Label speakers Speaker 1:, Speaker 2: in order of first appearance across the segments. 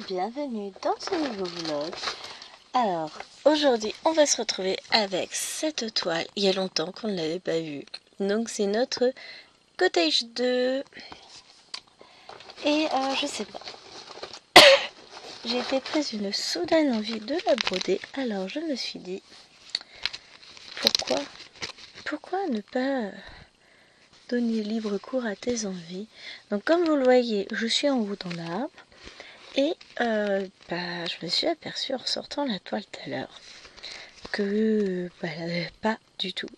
Speaker 1: bienvenue dans ce nouveau vlog. Alors, aujourd'hui, on va se retrouver avec cette toile. Il y a longtemps qu'on ne l'avait pas vue. Donc, c'est notre Cottage 2. Et je sais pas. J'ai été prise une soudaine envie de la broder. Alors, je me suis dit, pourquoi ne pas donner libre cours à tes envies. Donc, comme vous le voyez, je suis en haut dans l'arbre. Et je me suis aperçue en sortant la toile tout à l'heure que elle n'avait pas du tout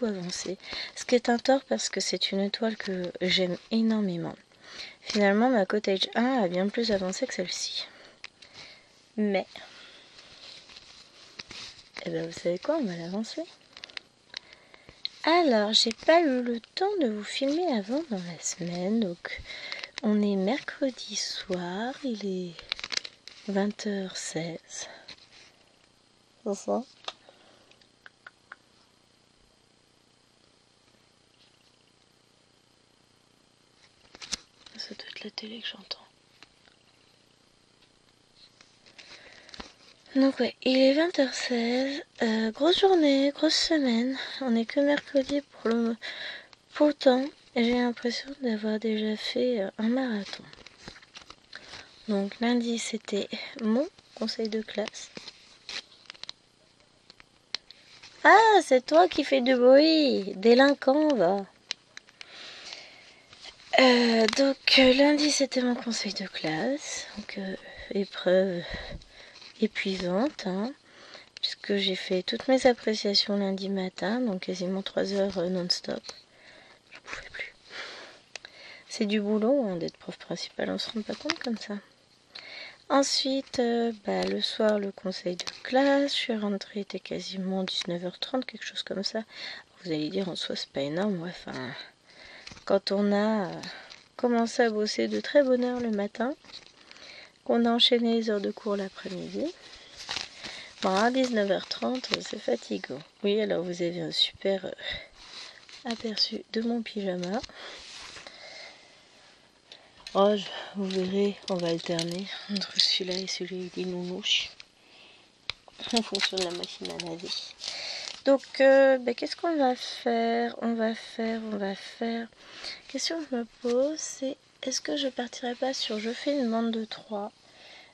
Speaker 1: avancé. Ce qui est un tort parce que c'est une toile que j'aime énormément. Finalement, ma Cottage 1 a bien plus avancé que celle-ci. Mais, vous savez quoi, on va l'avancer. Alors, j'ai pas eu le temps de vous filmer avant dans la semaine, donc on est mercredi soir, il est 20h16. C'est ça. Ça doit être la télé que j'entends. Donc ouais, il est 20h16. Grosse journée, grosse semaine. On n'est que mercredi pour le temps. Et j'ai l'impression d'avoir déjà fait un marathon. Donc lundi, c'était mon conseil de classe. Ah, c'est toi qui fais du bruit. Délinquant, va. Donc lundi, c'était mon conseil de classe. Donc épreuve épuisante, hein, puisque j'ai fait toutes mes appréciations lundi matin, donc quasiment 3 heures non-stop. J'en pouvais plus. C'est du boulot hein, d'être prof principal, on se rend pas compte comme ça. Ensuite, le soir, le conseil de classe. Je suis rentrée, il était quasiment 19h30, quelque chose comme ça. Vous allez dire, en soi, c'est pas énorme. Ouais, enfin, quand on a commencé à bosser de très bonne heure le matin, qu'on a enchaîné les heures de cours l'après-midi, bon, à 19h30, c'est fatigant. Oui, alors vous avez un super aperçu de mon pyjama. Oh, vous verrez, on va alterner entre celui-là et celui des nounouches en fonction de la machine à laver. Donc, qu'est-ce qu'on va faire? On va faire. Question que je me pose, c'est est-ce que je partirai pas sur je fais une bande de 3,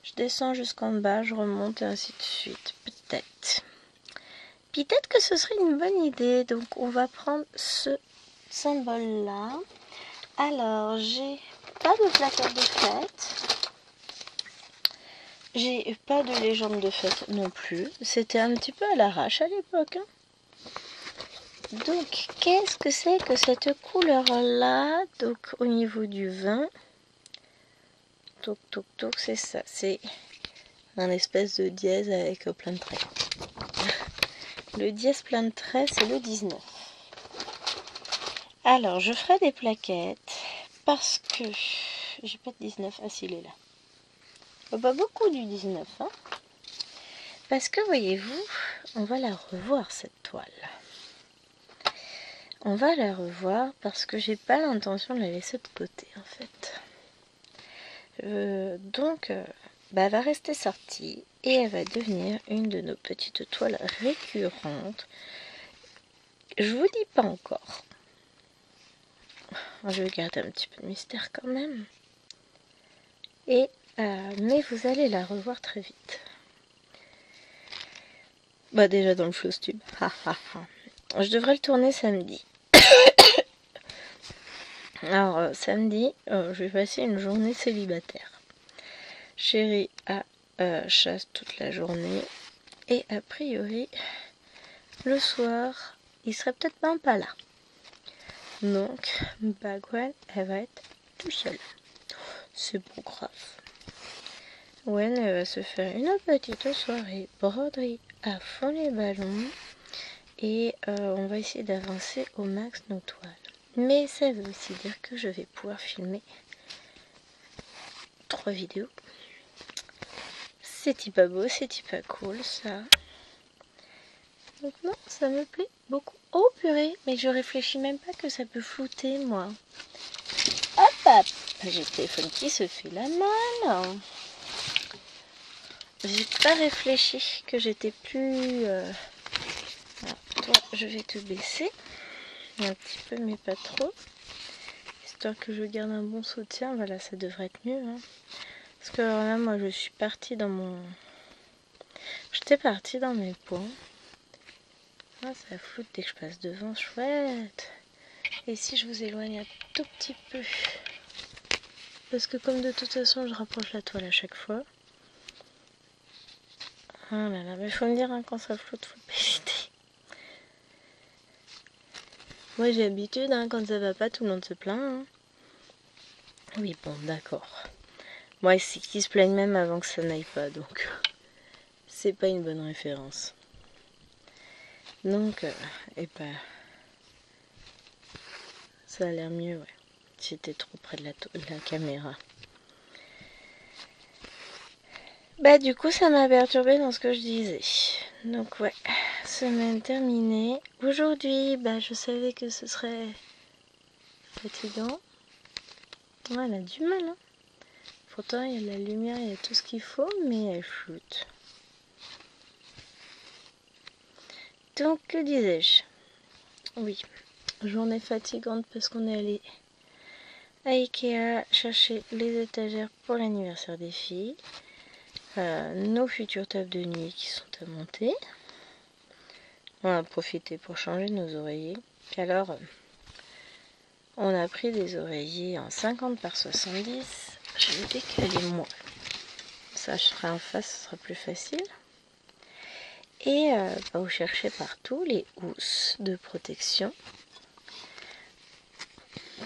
Speaker 1: je descends jusqu'en bas, je remonte et ainsi de suite. Peut-être que ce serait une bonne idée. Donc, on va prendre ce symbole-là. Alors, j'ai pas de plaquette de fête. J'ai pas de légende de fête non plus. C'était un petit peu à l'arrache à l'époque. Hein. Donc, qu'est-ce que c'est que cette couleur-là? Donc, au niveau du vin, c'est ça. C'est un espèce de dièse avec plein de traits. Le dièse plein de traits, c'est le 19. Alors, je ferai des plaquettes parce que j'ai pas de 19. Ah, si, il est là. Pas beaucoup du 19. Hein, parce que, voyez-vous, on va la revoir, cette toile. On va la revoir parce que j'ai pas l'intention de la laisser de côté, en fait. Donc, elle va rester sortie et elle va devenir une de nos petites toiles récurrentes. Je vous dis pas encore. Je vais garder un petit peu de mystère quand même. Et mais vous allez la revoir très vite. Déjà dans le Flowstube. Je devrais le tourner samedi. Alors samedi, je vais passer une journée célibataire. Chérie a chasse toute la journée. Et a priori, le soir, il serait peut-être même pas là. Donc, Gwen, elle va être tout seule. C'est pas grave. Gwen, elle va se faire une petite soirée broderie à fond les ballons. Et on va essayer d'avancer au max nos toiles. Mais ça veut aussi dire que je vais pouvoir filmer 3 vidéos. C'est pas beau, c'est pas cool ça. Donc non, ça me plaît beaucoup. Oh purée, mais je réfléchis même pas que ça peut flouter moi. Hop hop, j'ai le téléphone qui se fait la malle. j'ai pas réfléchi que j'étais plus... Alors, toi, je vais te baisser un petit peu, mais pas trop. Histoire que je garde un bon soutien. Voilà, ça devrait être mieux. Hein. Parce que alors là, moi, je suis partie dans mon... J'étais partie dans mes points. Ah, ça floute dès que je passe devant. Chouette. Et si je vous éloigne un tout petit peu? Parce que comme de toute façon, je rapproche la toile à chaque fois. Ah là là, mais faut me dire hein, quand ça flotte, faut pas hésiter. Moi, j'ai l'habitude, hein, quand ça va pas, tout le monde se plaint. Hein. Oui, bon, d'accord. Moi, c'est qu'ils se plaignent même avant que ça n'aille pas, donc c'est pas une bonne référence. Donc, et ben, ça a l'air mieux, ouais. J'étais trop près de la caméra. Bah, du coup, ça m'a perturbée dans ce que je disais. Donc, ouais, semaine terminée. Aujourd'hui, bah, je savais que ce serait fatigant. Ouais, elle a du mal, hein. Pourtant, il y a la lumière, il y a tout ce qu'il faut, mais elle floute. Donc, que disais-je? Oui, journée fatigante parce qu'on est allé à Ikea chercher les étagères pour l'anniversaire des filles. Nos futures tables de nuit qui sont à monter. On a profité pour changer nos oreillers. Puis alors, on a pris des oreillers en 50 par 70. Je vais décaler moi. Ça, je serai en face, ce sera plus facile. Et vous cherchez partout les housses de protection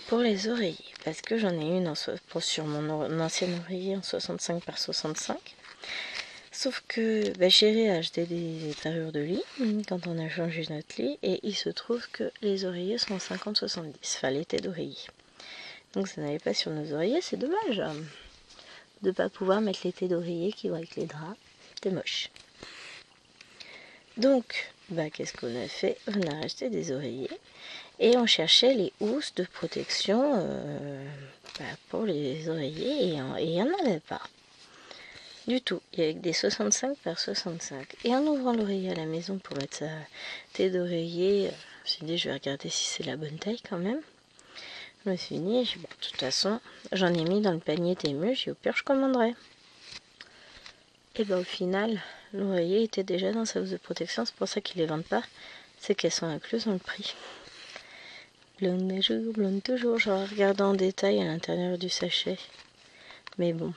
Speaker 1: pour les oreillers. Parce que j'en ai une sur mon ancien oreiller en 65 par 65. Sauf que j'ai acheté des parures de lit quand on a changé notre lit. Et il se trouve que les oreillers sont en 50-70. Enfin, l'été d'oreiller. Donc ça n'allait pas sur nos oreillers. C'est dommage de ne pas pouvoir mettre l'été d'oreiller qui va avec les draps. C'est moche. Donc, qu'est-ce qu'on a fait? On a acheté des oreillers et on cherchait les housses de protection pour les oreillers et il n'y en avait pas. Du tout. Il y avait des 65 par 65. Et en ouvrant l'oreiller à la maison pour mettre sa tête d'oreiller, je me suis dit, je vais regarder si c'est la bonne taille quand même. Je me suis dit, de toute façon, j'en ai mis dans le panier Temu, au pire, je commanderai. Et au final, l'oreiller était déjà dans sa housse de protection, c'est pour ça qu'ils ne les vendent pas. C'est qu'elles sont incluses dans le prix. Blonde des jours, blonde toujours. Je regarde en détail à l'intérieur du sachet. Mais bon,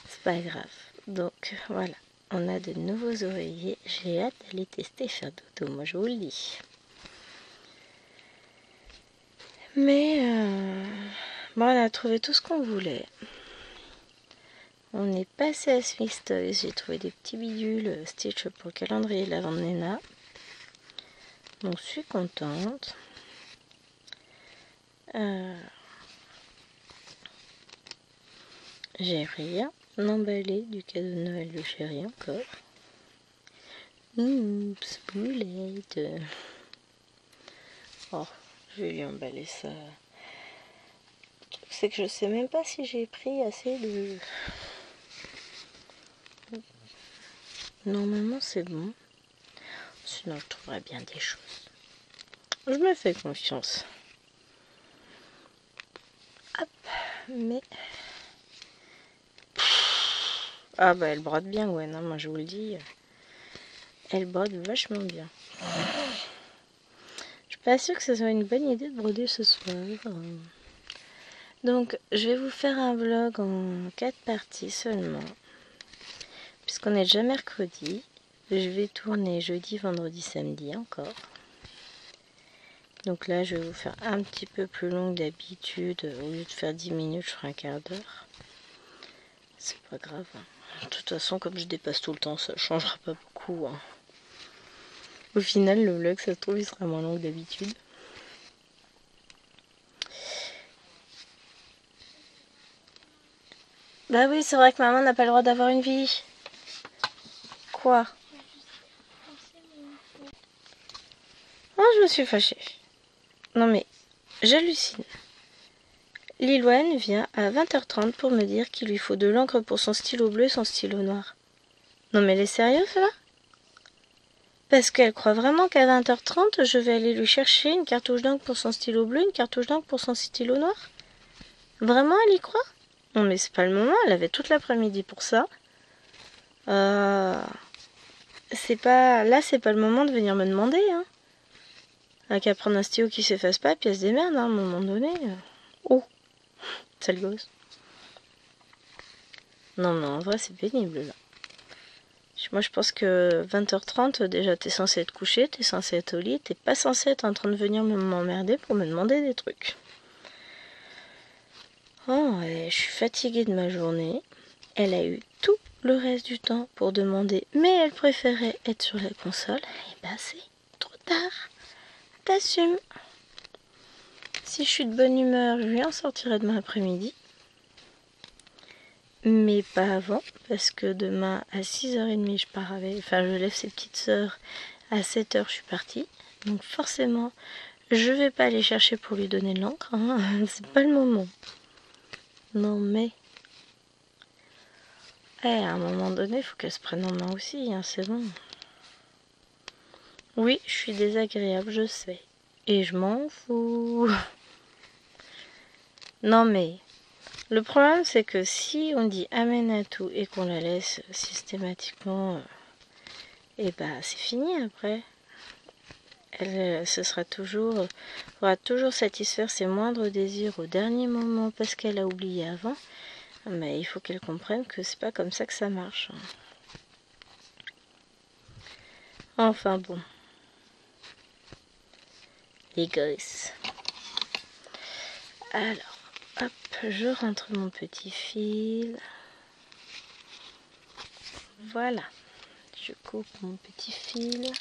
Speaker 1: c'est pas grave. Donc voilà, on a de nouveaux oreillers. J'ai hâte d'aller tester et faire dodo, moi je vous le dis. Mais on a trouvé tout ce qu'on voulait. On est passé à Smith Toys. J'ai trouvé des petits bidules Stitch pour le calendrier de l'avant de Nena. Donc je suis contente. J'ai rien emballé du cadeau de Noël de chérie encore. Oups, boulette. Oh, je vais lui emballer ça. C'est que je sais même pas si j'ai pris assez de... Normalement c'est bon. Sinon je trouverai bien des choses. Je me fais confiance. Hop, mais... Ah elle brode bien, ouais, non, moi je vous le dis. Elle brode vachement bien. Je suis pas sûre que ce soit une bonne idée de broder ce soir. Donc je vais vous faire un vlog en 4 parties seulement. Puisqu'on est déjà mercredi. Je vais tourner jeudi, vendredi, samedi encore. Donc là, je vais vous faire un petit peu plus long que d'habitude. Au lieu de faire 10 minutes, je ferai un quart d'heure. C'est pas grave. Hein. De toute façon, comme je dépasse tout le temps, ça changera pas beaucoup. Hein. Au final, le vlog, ça se trouve, il sera moins long que d'habitude. Bah oui, c'est vrai que maman n'a pas le droit d'avoir une vie. Quoi? Oh, je me suis fâchée. Non mais, j'hallucine. Liloane vient à 20h30 pour me dire qu'il lui faut de l'encre pour son stylo bleu et son stylo noir. Non mais elle est sérieuse là? Parce qu'elle croit vraiment qu'à 20h30, je vais aller lui chercher une cartouche d'encre pour son stylo bleu, une cartouche d'encre pour son stylo noir? Vraiment, elle y croit? Non mais c'est pas le moment, elle avait toute l'après-midi pour ça. C'est pas... Là, c'est pas le moment de venir me demander, hein. Elle qu'à prendre un stylo qui s'efface pas, puis elle se démerde, hein, à un moment donné. Oh, sale gosse. Non mais en vrai, c'est pénible, là. Moi, je pense que 20h30, déjà, t'es censé être couché, t'es censé être au lit, t'es pas censé être en train de venir m'emmerder pour me demander des trucs. Oh, je suis fatiguée de ma journée. Elle a eu tout le reste du temps pour demander, mais elle préférait être sur la console. Et bah, c'est trop tard. T'assumes. Si je suis de bonne humeur, je lui en sortirai demain après-midi. Mais pas avant, parce que demain à 6h30 je pars avec, enfin je lève ses petites sœurs, à 7h je suis partie, donc forcément je vais pas aller chercher pour lui donner de l'encre, hein. C'est pas le moment. Non mais, à un moment donné il faut qu'elle se prenne en main aussi, hein, c'est bon. Oui, je suis désagréable, je sais, et je m'en fous. Non mais, le problème c'est que si on dit amène à tout et qu'on la laisse systématiquement... et bah c'est fini après. Elle pourra toujours satisfaire ses moindres désirs au dernier moment parce qu'elle a oublié avant. Mais il faut qu'elle comprenne que c'est pas comme ça que ça marche. Enfin bon. Les gosses. Alors, hop, je rentre mon petit fil. Voilà. Je coupe mon petit fil.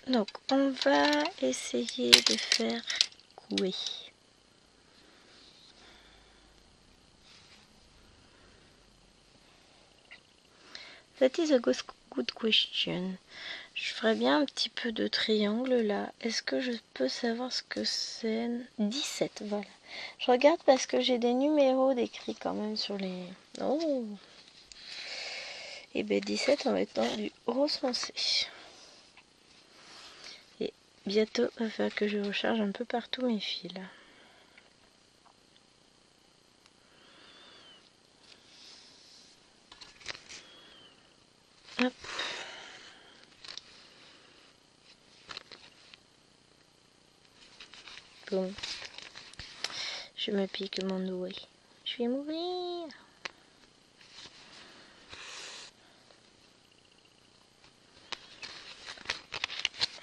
Speaker 1: Donc, on va essayer de faire couer. That is a good question. Je ferais bien un petit peu de triangle là. Est-ce que je peux savoir ce que c'est? 17, voilà. Je regarde parce que j'ai des numéros décrits quand même sur les... Oh! Et ben 17, on va être dans du rose foncé. Et bientôt, il va falloir que je recharge un peu partout mes fils. Hop. Boum. Je me pique mon doué. Je vais mourir.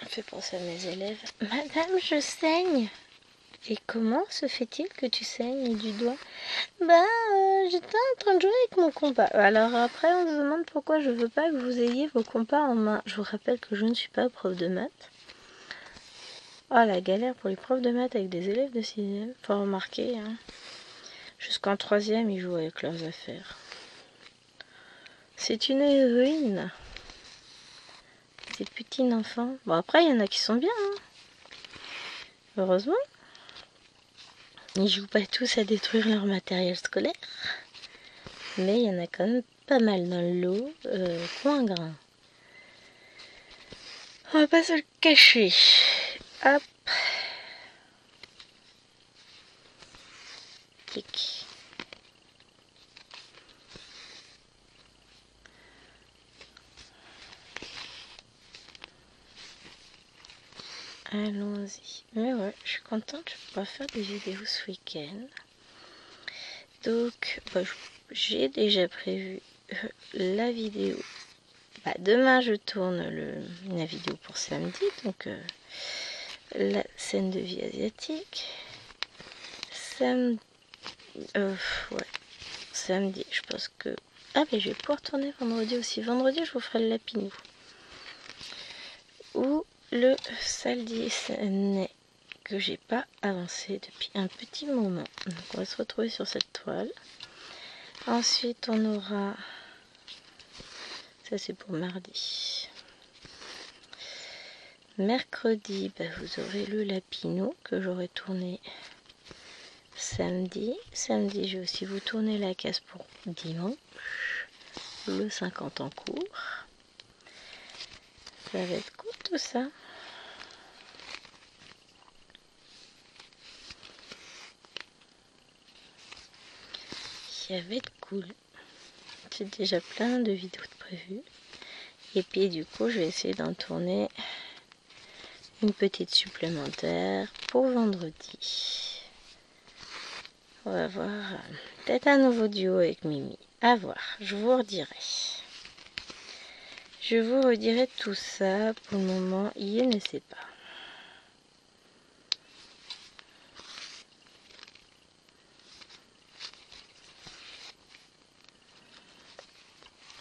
Speaker 1: Fait penser à mes élèves. Madame, je saigne. Et comment se fait-il que tu saignes du doigt? J'étais en train de jouer avec mon compas. Alors après, on se demande pourquoi je veux pas que vous ayez vos compas en main. Je vous rappelle que je ne suis pas prof de maths. Oh, la galère pour les profs de maths avec des élèves de 6e. Faut remarquer, hein. Jusqu'en 3e, ils jouent avec leurs affaires. C'est une héroïne. Ces petits enfants. Bon, après, il y en a qui sont bien, hein. Heureusement. Ils jouent pas tous à détruire leur matériel scolaire. Mais il y en a quand même pas mal dans le lot, point grain. On va pas se le cacher. Hop. Clic. Allons-y. Mais ouais, je suis contente, je pourrais faire des vidéos ce week-end. Donc, j'ai déjà prévu la vidéo. Demain, je tourne la vidéo pour samedi, donc la scène de vie asiatique. Samedi, samedi, je pense que... Ah, mais je vais pouvoir tourner vendredi aussi. Vendredi, je vous ferai le lapinou. Ou le samedi que j'ai pas avancé depuis un petit moment. Donc, on va se retrouver sur cette toile. Ensuite, on aura... Ça, c'est pour mardi. Mercredi, vous aurez le Lapino que j'aurai tourné samedi. Samedi, je vais aussi vous tourner la case pour dimanche. Le 50 en cours. Ça va être cool tout ça. Ça va être cool. J'ai déjà plein de vidéos de prévues. Et puis du coup, je vais essayer d'en tourner une petite supplémentaire pour vendredi. On va voir peut-être un nouveau duo avec Mimi. À voir, je vous redirai. Je vous redirai tout ça. Pour le moment, il ne sait pas.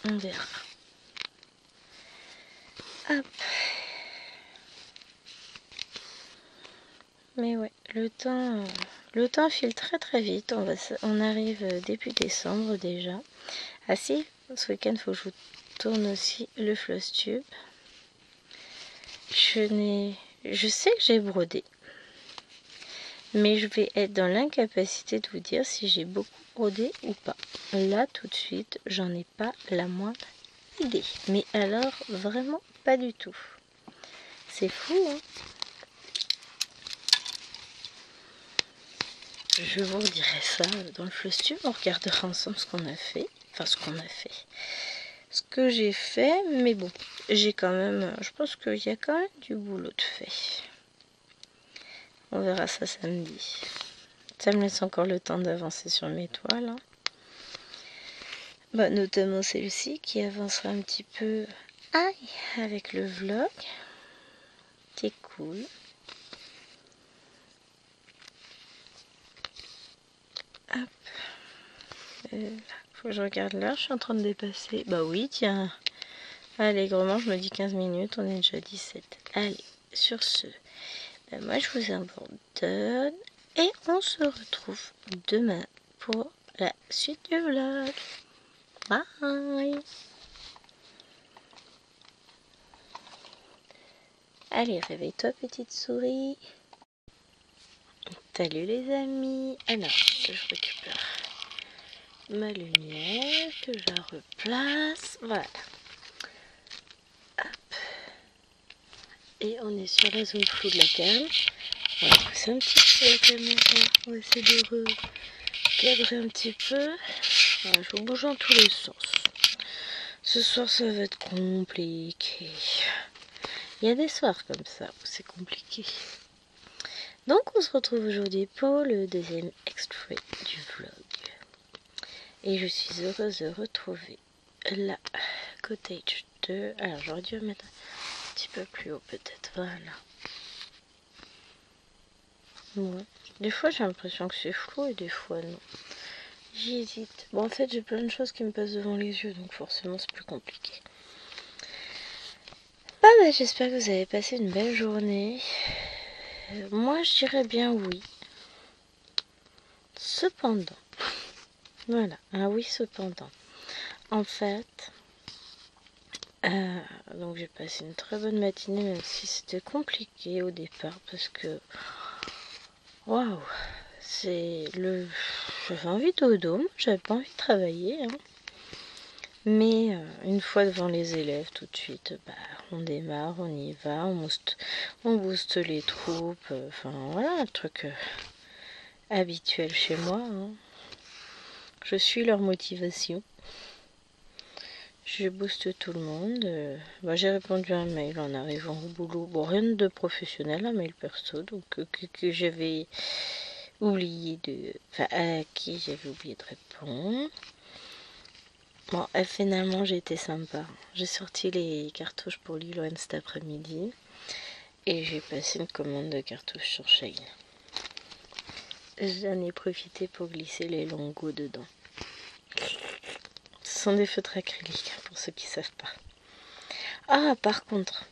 Speaker 1: On verra. Hop. Mais ouais, le temps file très très vite. On arrive début décembre déjà. Ah si, ce week-end, il faut que je vous tourne aussi le floss tube. Je sais que j'ai brodé. Mais je vais être dans l'incapacité de vous dire si j'ai beaucoup brodé ou pas. Là, tout de suite, j'en ai pas la moindre idée. Mais alors, vraiment pas du tout. C'est fou, hein? Je vous redirai ça dans le floss tube. On regardera ensemble ce qu'on a fait. Enfin, ce que j'ai fait. Mais bon, j'ai quand même... Je pense qu'il y a quand même du boulot de fait. On verra ça samedi. Ça me laisse encore le temps d'avancer sur mes toiles. Hein. Notamment celle-ci qui avancera un petit peu avec le vlog. C'est cool. Hop. Faut que je regarde l'heure. Je suis en train de dépasser. Bah oui, tiens. Allègrement, je me dis 15 minutes. On est déjà 17. Allez, sur ce. Moi, je vous abandonne. Et on se retrouve demain pour la suite du vlog. Bye. Allez, réveille-toi, petite souris. Salut les amis. Alors, je récupère ma lumière, que je la replace. Voilà. Hop. Et on est sur la zone floue de la cam. On va pousser un petit peu la caméra. On va essayer de recadrer un petit peu. Voilà, je vous bouge dans tous les sens. Ce soir, ça va être compliqué. Il y a des soirs comme ça où c'est compliqué. Donc, on se retrouve aujourd'hui pour le deuxième extrait du vlog. Et je suis heureuse de retrouver la Cottage 2. Alors, j'aurais dû mettre un petit peu plus haut peut-être. Voilà. Ouais. Des fois, j'ai l'impression que c'est flou et des fois, non. J'hésite. Bon, en fait, j'ai plein de choses qui me passent devant les yeux, donc forcément, c'est plus compliqué. J'espère que vous avez passé une belle journée. Moi, je dirais bien oui. Cependant, voilà, un oui cependant. En fait, donc j'ai passé une très bonne matinée, même si c'était compliqué au départ, parce que, waouh, j'avais envie de dodo, j'avais pas envie de travailler, hein. Mais une fois devant les élèves, tout de suite, on démarre, on y va, on booste les troupes, enfin voilà, un truc habituel chez moi. Hein. Je suis leur motivation. Je booste tout le monde. J'ai répondu à un mail en arrivant au boulot. Bon, rien de professionnel, un mail perso, donc que j'avais oublié de... Enfin, à qui j'avais oublié de répondre. Bon, finalement, j'ai été sympa. J'ai sorti les cartouches pour Lilo cet après-midi. Et j'ai passé une commande de cartouches sur Shein. J'en ai profité pour glisser les longos dedans. Ce sont des feutres acryliques, pour ceux qui ne savent pas. Ah, par contre,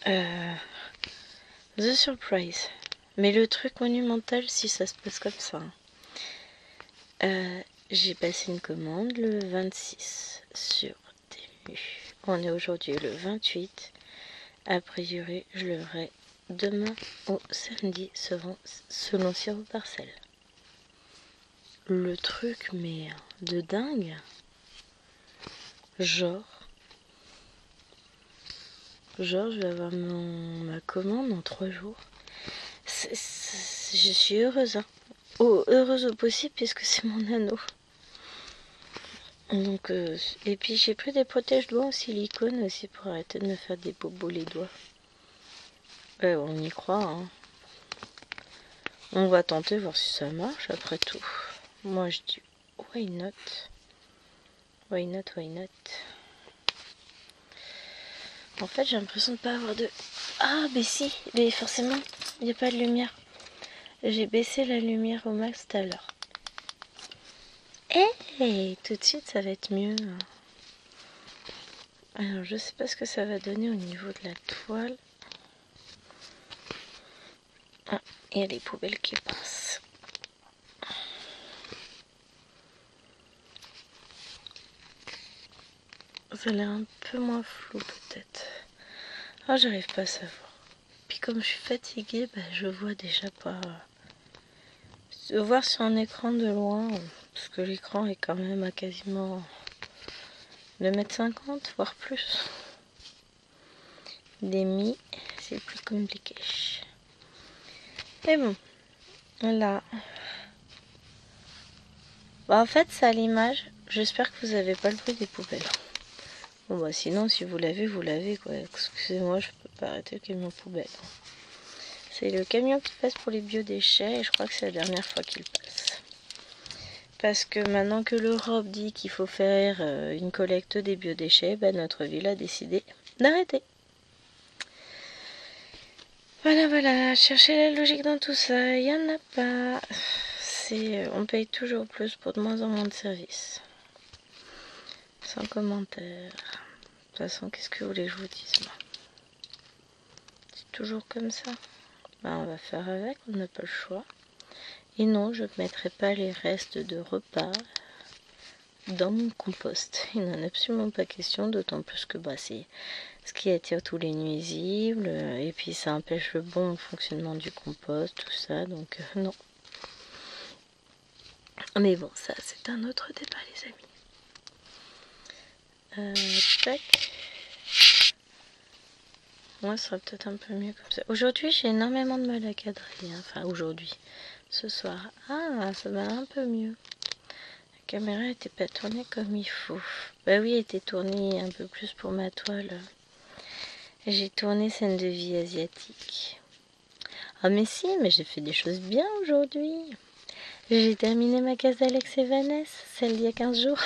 Speaker 1: The Surprise. Mais le truc monumental, si ça se passe comme ça. J'ai passé une commande le 26 sur Temu. On est aujourd'hui le 28. A priori, je le ferai demain ou samedi selon si on parcelle. Le truc, mais de dingue. Genre, je vais avoir ma commande en 3 jours. Je suis heureuse, hein. Heureuse au possible puisque c'est mon anneau. Donc, et puis j'ai pris des protège-doigts en silicone aussi pour arrêter de me faire des bobos les doigts. On y croit, hein. On va tenter, voir si ça marche après tout. Moi je dis why not? Why not, why not? En fait j'ai l'impression de pas avoir de... Ah mais si, mais forcément, il n'y a pas de lumière. J'ai baissé la lumière au max tout à l'heure. Hey, tout de suite ça va être mieux. Alors je sais pas ce que ça va donner au niveau de la toile. Ah, il y a les poubelles qui passent. Ça a l'air un peu moins flou peut-être. Ah, j'arrive pas à savoir. Puis comme je suis fatiguée, je vois déjà pas... Voir sur un écran de loin, parce que l'écran est quand même à quasiment 2,50 m, voire plus. Des c'est plus compliqué. Mais bon, là... en fait, c'est à l'image. J'espère que vous n'avez pas le bruit des poubelles. Bon, sinon, si vous l'avez, vous l'avez, quoi. Excusez-moi, je peux pas arrêter le camion poubelle. C'est le camion qui passe pour les biodéchets et je crois que c'est la dernière fois qu'il passe. Parce que maintenant que l'Europe dit qu'il faut faire une collecte des biodéchets, notre ville a décidé d'arrêter. Voilà, chercher la logique dans tout ça, il n'y en a pas. On paye toujours plus pour de moins en moins de services. Sans commentaire. De toute façon, qu'est-ce que vous voulez que je vous dise, moi? C'est toujours comme ça. On va faire avec, on n'a pas le choix. Et non, je ne mettrai pas les restes de repas dans mon compost. Il n'en est absolument pas question, d'autant plus que c'est ce qui attire tous les nuisibles. Et puis ça empêche le bon fonctionnement du compost, tout ça. Donc non. Mais bon, ça c'est un autre débat, les amis. Tac. Moi, ça sera peut-être un peu mieux comme ça. Aujourd'hui, j'ai énormément de mal à cadrer. Enfin, aujourd'hui. Ce soir. Ah, ça va un peu mieux. La caméra n'était pas tournée comme il faut. Bah oui, elle était tournée un peu plus pour ma toile. J'ai tourné scène de vie asiatique. Ah mais si, mais j'ai fait des choses bien aujourd'hui. J'ai terminé ma case d'Alex et Vanessa, celle d'il y a 15 jours.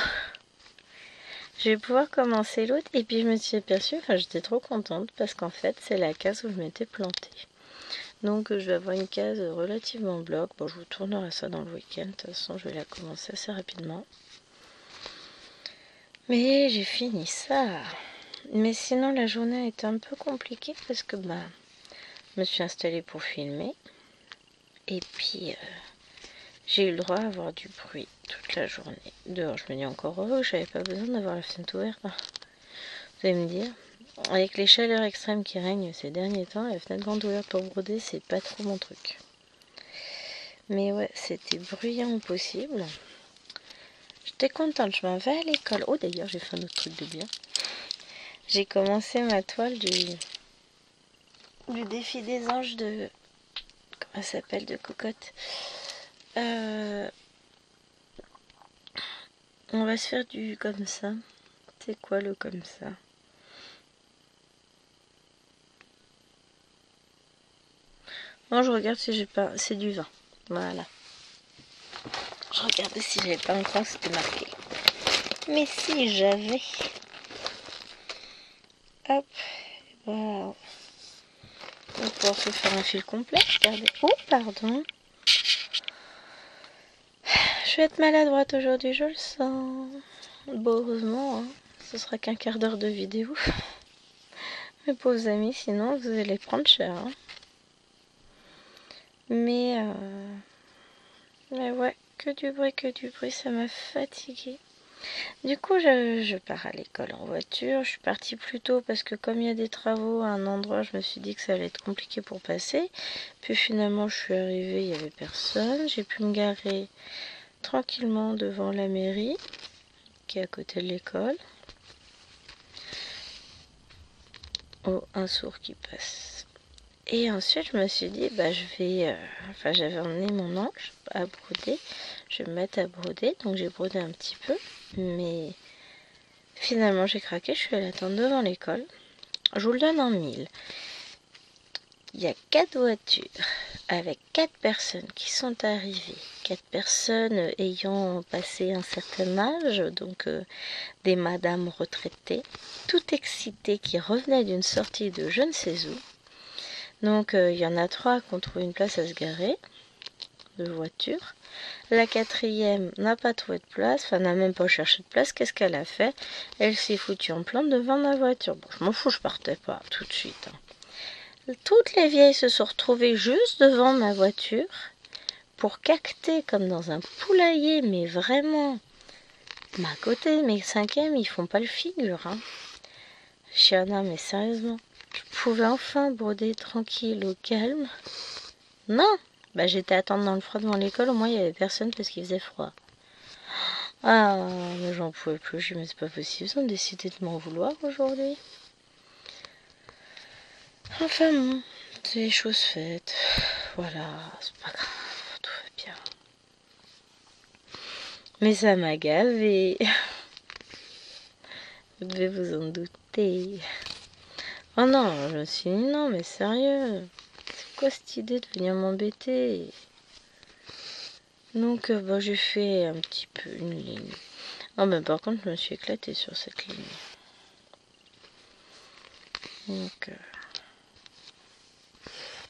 Speaker 1: Je vais pouvoir commencer l'autre. Et puis je me suis aperçue, j'étais trop contente parce qu'en fait c'est la case où je m'étais plantée. Donc je vais avoir une case relativement bloc. Bon, je vous tournerai ça dans le week-end. De toute façon, je vais la commencer assez rapidement. Mais j'ai fini ça. Mais sinon, la journée a été un peu compliquée parce que je me suis installée pour filmer. Et puis, j'ai eu le droit à avoir du bruit toute la journée. Dehors, je me dis encore heureux, j'avais pas besoin d'avoir la fenêtre ouverte. Vous allez me dire, avec les chaleurs extrêmes qui règnent ces derniers temps, la fenêtre grande ouverte pour broder, c'est pas trop mon truc. Mais ouais, c'était bruyant au possible. J'étais contente, je m'en vais à l'école. Oh, d'ailleurs, j'ai fait un autre truc de bien. J'ai commencé ma toile du défi des anges de... Comment ça s'appelle, de cocotte. On va se faire du comme ça. C'est quoi le comme ça? Non, je regarde si j'ai pas... C'est du vin. Voilà. Je regardais si j'avais pas encore, c'était marqué. Mais si j'avais... Hop. Voilà. On va pouvoir se faire un fil complet. Regardez. Oh, pardon. Je vais être maladroite aujourd'hui, je le sens. Bon, heureusement, hein, ce sera qu'un quart d'heure de vidéo. Mes pauvres amis, sinon vous allez prendre cher. Hein. Mais ouais, que du bruit, ça m'a fatiguée. Du coup, je pars à l'école en voiture. Je suis partie plus tôt parce que comme il y a des travaux à un endroit, je me suis dit que ça allait être compliqué pour passer. Puis finalement, je suis arrivée, il n'y avait personne. J'ai pu me garer tranquillement devant la mairie, qui est à côté de l'école. Oh, un sourd qui passe. Et ensuite, je me suis dit, bah, je vais... enfin, j'avais emmené mon ange à broder. Je vais me mettre à broder. Donc, j'ai brodé un petit peu. Mais finalement, j'ai craqué. Je suis allée attendre devant l'école. Je vous le donne en mille. Il y a 4 voitures avec 4 personnes qui sont arrivées. 4 personnes ayant passé un certain âge, donc des madames retraitées, toutes excitées qui revenaient d'une sortie de je ne sais où. Donc il y en a 3 qui ont trouvé une place à se garer de voiture. La 4e n'a pas trouvé de place, enfin n'a même pas cherché de place. Qu'est-ce qu'elle a fait? Elle s'est foutue en plante devant ma voiture. Bon, je m'en fous, je partais pas tout de suite. Toutes les vieilles se sont retrouvées juste devant ma voiture pour cacter comme dans un poulailler, mais vraiment. Mais à côté, mes 5e, ils font pas le figure. Hein. Chiana, mais sérieusement, je pouvais enfin broder tranquille, au calme. Non, bah j'étais à attendre dans le froid devant l'école, au moins il y avait personne parce qu'il faisait froid. Ah, mais j'en pouvais plus, je me dis mais c'est pas possible, ils ont décidé de m'en vouloir aujourd'hui. Enfin bon, c'est les choses faites. Voilà, c'est pas grave, tout va bien. Mais ça m'a gavé. Vous devez vous en douter. Oh non, je me suis dit non, mais sérieux. C'est quoi cette idée de venir m'embêter? Donc, bah, j'ai fait un petit peu une ligne. Oh, mais par contre, je me suis éclatée sur cette ligne. Donc,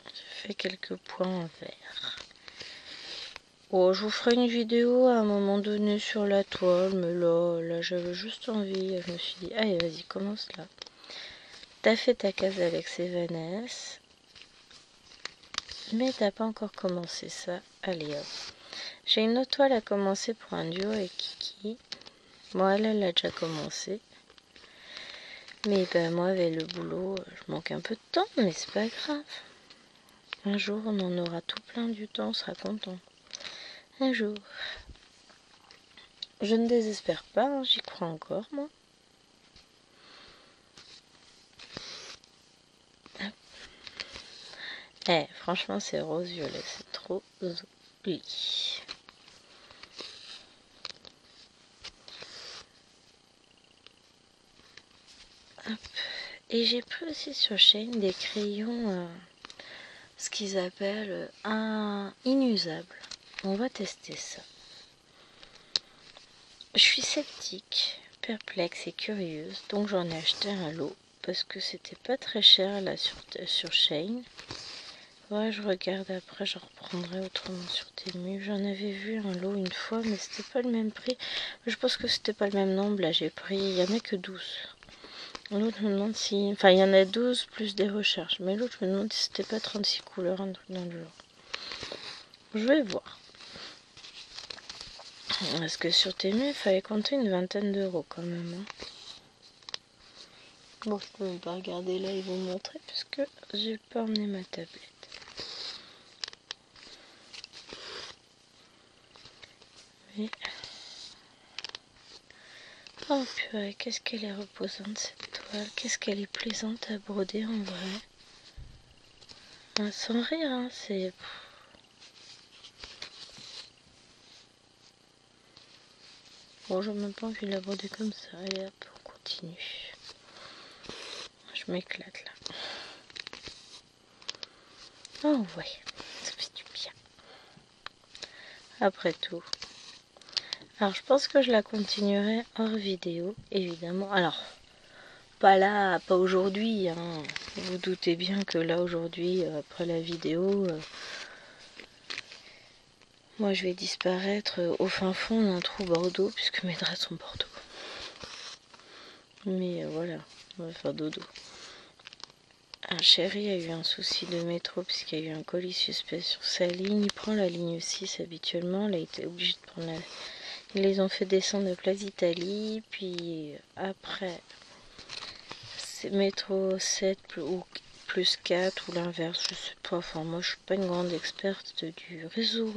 Speaker 1: j'ai fait quelques points en vert. Oh, je vous ferai une vidéo à un moment donné sur la toile, mais là j'avais juste envie. Je me suis dit, allez, vas-y, commence là. T'as fait ta case Alex et Vanessa, mais t'as pas encore commencé ça. Allez hop. J'ai une autre toile à commencer pour un duo avec Kiki. Moi, elle l'a déjà commencé. Mais ben, moi, avec le boulot, je manque un peu de temps, mais c'est pas grave. Un jour, on en aura tout plein du temps, on sera content. Un jour. Je ne désespère pas, hein, j'y crois encore, moi. Eh, franchement, c'est rose-violet, c'est trop joli. Hop. Et j'ai pris aussi sur Shein des crayons, ce qu'ils appellent un inusable. On va tester ça. Je suis sceptique, perplexe et curieuse, donc j'en ai acheté un lot parce que c'était pas très cher là sur Shein. Ouais, je regarde après, je reprendrai autrement sur Temu. J'en avais vu un lot une fois, mais c'était pas le même prix. Je pense que c'était pas le même nombre. Là, j'ai pris, il y en a que 12. L'autre me demande si... Enfin, il y en a 12 plus des recherches. Mais l'autre me demande si c'était pas 36 couleurs, un truc dans le genre. Je vais voir. Parce que sur Temu, il fallait compter une vingtaine d'euros quand même. Hein. Bon, je peux même pas regarder là et vous montrer parce que j'ai pas emmené ma tablette. Mais... Oh purée, qu'est-ce qu'elle est reposante cette toile. Qu'est-ce qu'elle est plaisante à broder en vrai. Sans rire, hein, c'est... Bon, j'ai même pas envie de la broder comme ça. Et hop, on continue. Je m'éclate là. Oh ouais, ça fait du bien. Après tout. Alors je pense que je la continuerai hors vidéo, évidemment. Alors, pas là, pas aujourd'hui. Hein. Vous doutez bien que là aujourd'hui, après la vidéo, moi je vais disparaître au fin fond d'un trou Bordeaux, puisque mes draps sont Bordeaux. Mais voilà, on va faire dodo. Un chéri a eu un souci de métro puisqu'il y a eu un colis suspect sur sa ligne. Il prend la ligne 6 habituellement. Là, il était obligé de prendre Ils les ont fait descendre à Place d'Italie, puis après, c'est métro 7 ou plus 4 ou l'inverse, je sais pas. Enfin, moi, je suis pas une grande experte du réseau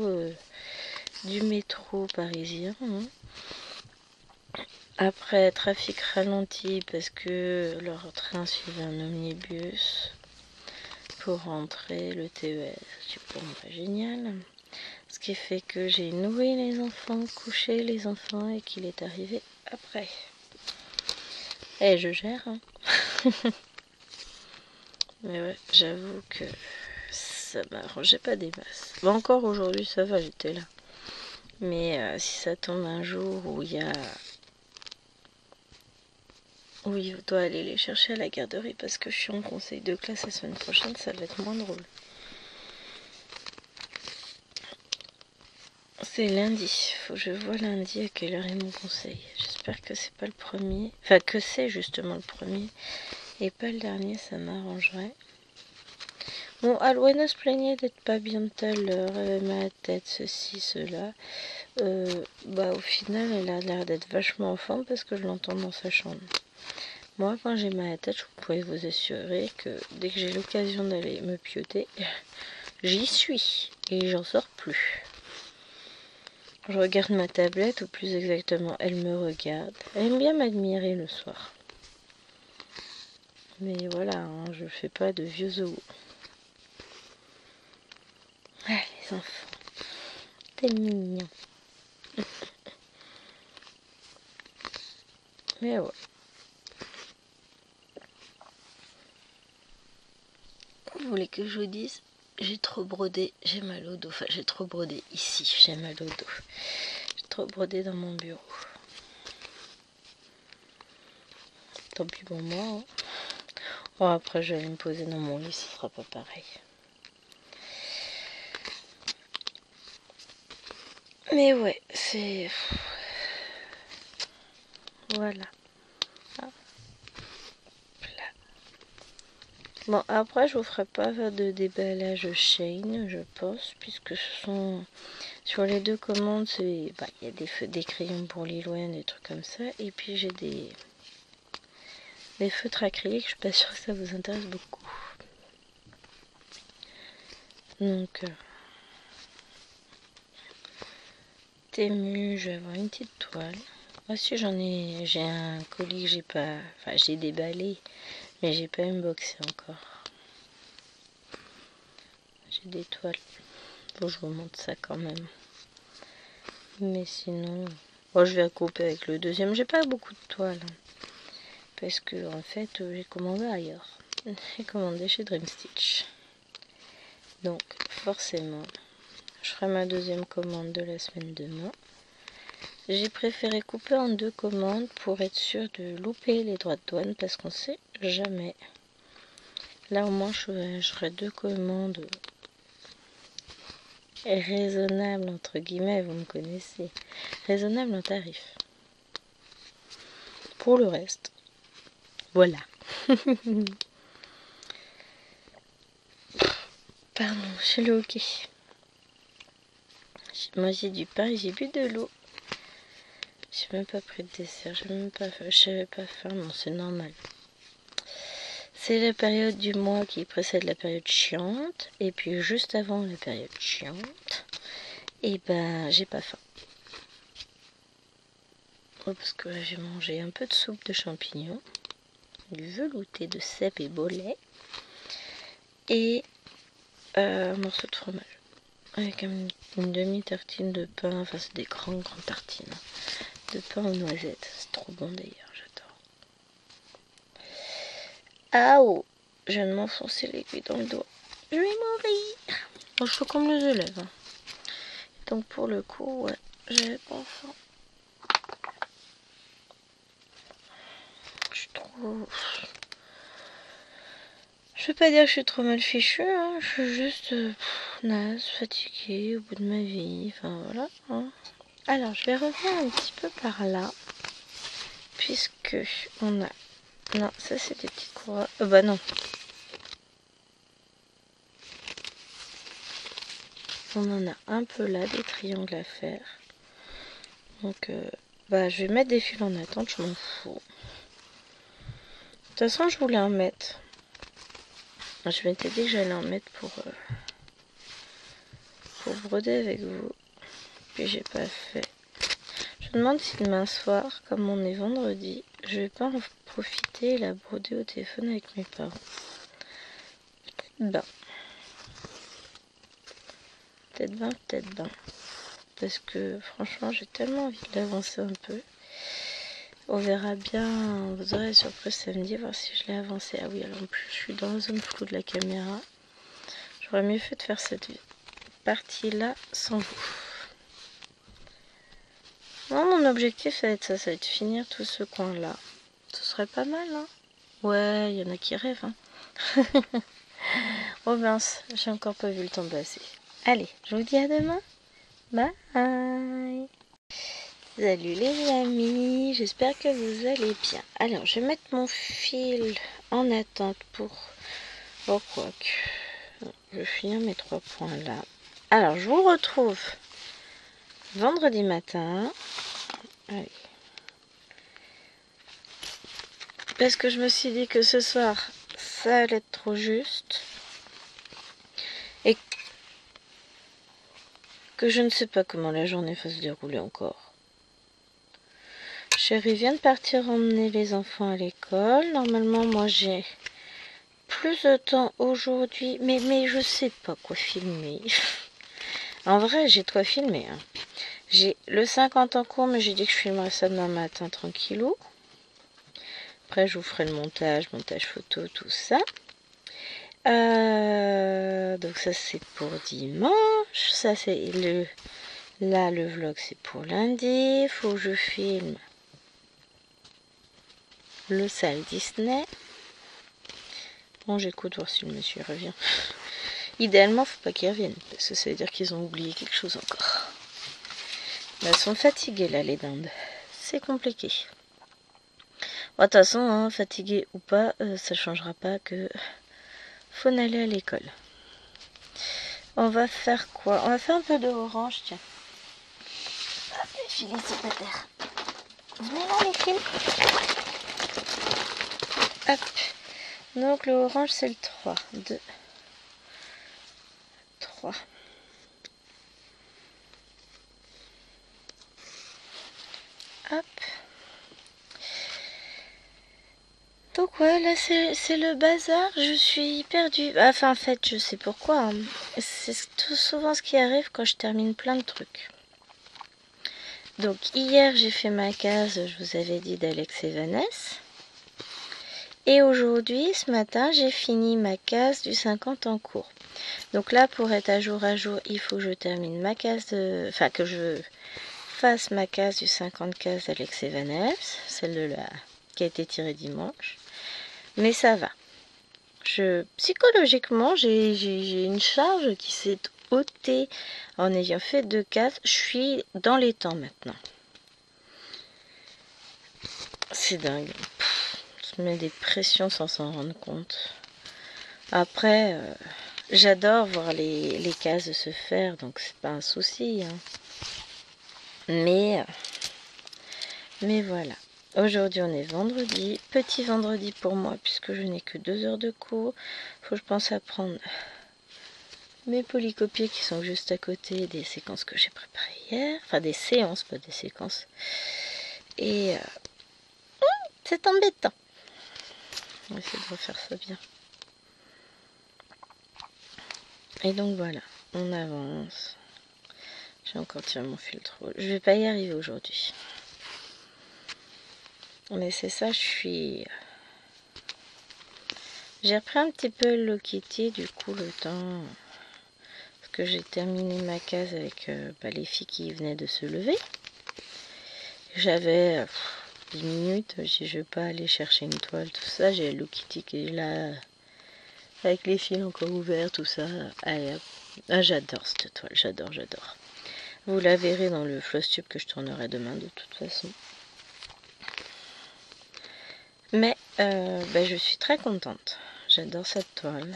Speaker 1: du métro parisien. Hein. Après, trafic ralenti parce que leur train suivait un omnibus pour rentrer, le TER. Bon, bah, génial. Ce qui fait que j'ai nourri les enfants, couché les enfants et qu'il est arrivé après. Et je gère, hein. Mais ouais, j'avoue que ça m'arrangeait pas des masses. Bon, encore aujourd'hui, ça va, j'étais là. Mais si ça tombe un jour où il doit aller les chercher à la garderie parce que je suis en conseil de classe la semaine prochaine, ça va être moins drôle. C'est lundi. Faut que je vois lundi à quelle heure est mon conseil. J'espère que c'est pas le premier. Enfin, que c'est justement le premier. Et pas le dernier, ça m'arrangerait. Bon, Alwena se plaignait d'être pas bien tout à l'heure. Elle avait mal à la tête, ceci, cela. Au final, elle a l'air d'être vachement en forme parce que je l'entends dans sa chambre. Moi, quand j'ai mal à la tête, je pourrais vous assurer que dès que j'ai l'occasion d'aller me pioter, j'y suis. Et j'en sors plus. Je regarde ma tablette, ou plus exactement, elle me regarde. Elle aime bien m'admirer le soir. Mais voilà, hein, je fais pas de vieux zoos. Ah, les enfants. T'es mignon. Mais ouais. Vous voulez que je vous dise? J'ai trop brodé, j'ai mal au dos. Enfin, j'ai trop brodé ici, j'ai mal au dos. J'ai trop brodé dans mon bureau. Tant pis pour moi. Hein. Oh, après, je vais aller me poser dans mon lit, ce sera pas pareil. Mais ouais, c'est... Voilà. Ah. Bon, après, je vous ferai pas de déballage chain, je pense, puisque ce sont... Sur les deux commandes, il y a des crayons pour Lilloin, des trucs comme ça. Et puis, j'ai des feutres acryliques, je suis pas sûre que ça vous intéresse beaucoup. Donc... Tému, je vais avoir une petite toile. Moi aussi j'ai un colis que j'ai pas, enfin j'ai déballé, mais j'ai pas unboxé encore. J'ai des toiles. Bon, je vous montre ça quand même. Mais sinon, bon, je vais couper avec le deuxième. J'ai pas beaucoup de toiles parce que en fait j'ai commandé ailleurs. J'ai commandé chez Dream Stitch. Donc forcément, je ferai ma deuxième commande de la semaine demain. J'ai préféré couper en deux commandes pour être sûr de louper les droits de douane parce qu'on sait jamais. Là au moins j'aurai deux commandes raisonnables entre guillemets, vous me connaissez. Raisonnables en tarif. Pour le reste, voilà. Pardon, j'ai le hockey. J'ai mangé du pain et j'ai bu de l'eau. J'ai même pas pris de dessert, j'avais pas faim, bon c'est normal. C'est la période du mois qui précède la période chiante, et puis juste avant la période chiante, et ben j'ai pas faim. Oh, parce que là j'ai mangé un peu de soupe de champignons, du velouté de cèpe et bolet, et un morceau de fromage. Avec une demi-tartine de pain, enfin c'est des grandes tartines de pain aux noisettes, c'est trop bon d'ailleurs, j'adore. Ah oh, je viens de m'enfoncer l'aiguille dans le doigt, je vais mourir. Bon, je fais comme les élèves, hein. Donc pour le coup, ouais, j'avais pas faim. Je suis trop... Je vais pas dire que je suis trop mal fichue, hein. Je suis juste naze, fatiguée au bout de ma vie, enfin voilà. Hein. Alors je vais revenir un petit peu par là, puisque on a... Non, ça c'est des petites couronnes. Bah non. On en a un peu là, des triangles à faire. Donc bah je vais mettre des fils en attente, je m'en fous. De toute façon je voulais en mettre. Je m'étais dit que j'allais en mettre pour broder avec vous. Puis j'ai pas fait. Je me demande si demain soir, comme on est vendredi, je vais pas en profiter et la broder au téléphone avec mes parents. Ben. Peut-être 20, peut-être 20. Parce que franchement, j'ai tellement envie de l'avancer un peu. On verra bien. Vous aurez la surprise samedi, voir si je l'ai avancé. Ah oui, alors en plus, je suis dans la zone floue de la caméra. J'aurais mieux fait de faire cette partie-là sans vous. Moi, mon objectif, ça va être ça. Ça va être finir tout ce coin-là. Ce serait pas mal, hein. Ouais, il y en a qui rêvent, hein. Oh mince, j'ai encore pas vu le temps passer. Allez, je vous dis à demain. Bye. Salut les amis, j'espère que vous allez bien. Alors, je vais mettre mon fil en attente pour... Oh, quoi que... Je vais finir mes 3 points là. Alors, je vous retrouve vendredi matin. Allez. Parce que je me suis dit que ce soir, ça allait être trop juste. Et que je ne sais pas comment la journée va se dérouler encore. Chérie vient de partir emmener les enfants à l'école. Normalement, moi, j'ai plus de temps aujourd'hui. Mais je sais pas quoi filmer. En vrai, j'ai de quoi filmer. Hein. J'ai le 50 en cours, mais j'ai dit que je filmerais ça demain matin tranquillou. Après, je vous ferai le montage photo, tout ça. Donc ça, c'est pour dimanche. Ça, c'est le... Là, le vlog, c'est pour lundi. Faut que je filme le salle Disney. Bon, j'écoute voir si le monsieur revient. Idéalement, faut pas qu'ils reviennent, parce que ça veut dire qu'ils ont oublié quelque chose encore. Elles sont fatiguées là, les dindes. C'est compliqué. Bon, de toute façon, hein, fatiguées ou pas, ça changera pas que faut aller à l'école. On va faire quoi? On va faire un peu de orange, tiens. Hop, les filets, c'est pas terre. Venez là, les filles. Hop. Donc, le orange, c'est le 3. 2, 3. Hop. Donc ouais, là c'est le bazar, je suis perdue. Enfin en fait, je sais pourquoi. Hein. C'est tout souvent ce qui arrive quand je termine plein de trucs. Donc hier j'ai fait ma case, je vous avais dit d'Alex et Vanessa. Et aujourd'hui, ce matin, j'ai fini ma case du 50 en cours. Donc là, pour être à jour, il faut que je termine ma case de... Enfin, que je fasse ma case du 50 cases d'Alex et Vanessa, celle de la... qui a été tirée dimanche. Mais ça va. Psychologiquement, j'ai une charge qui s'est ôtée en ayant fait 2 cases. Je suis dans les temps maintenant. C'est dingue. Je mets des pressions sans s'en rendre compte. Après, j'adore voir les cases se faire, donc c'est pas un souci. Hein. Mais voilà. Aujourd'hui, on est vendredi. Petit vendredi pour moi, puisque je n'ai que 2 heures de cours. Faut que je pense à prendre mes polycopiés qui sont juste à côté des séquences que j'ai préparées hier. Enfin, des séances, pas des séquences. Et c'est embêtant. On va essayer de refaire ça bien. Et donc voilà, on avance. J'ai encore tiré mon filtre. Je vais pas y arriver aujourd'hui. Mais c'est ça, j'ai repris un petit peu Hello Kitty, du coup, le temps... Parce que j'ai terminé ma case avec les filles qui venaient de se lever. J'avais 10 minutes, je vais pas aller chercher une toile, tout ça. J'ai Hello Kitty qui est là, avec les fils encore ouverts, tout ça. Allez, ah, j'adore cette toile, j'adore. Vous la verrez dans le floss tube que je tournerai demain de toute façon. Mais je suis très contente. J'adore cette toile.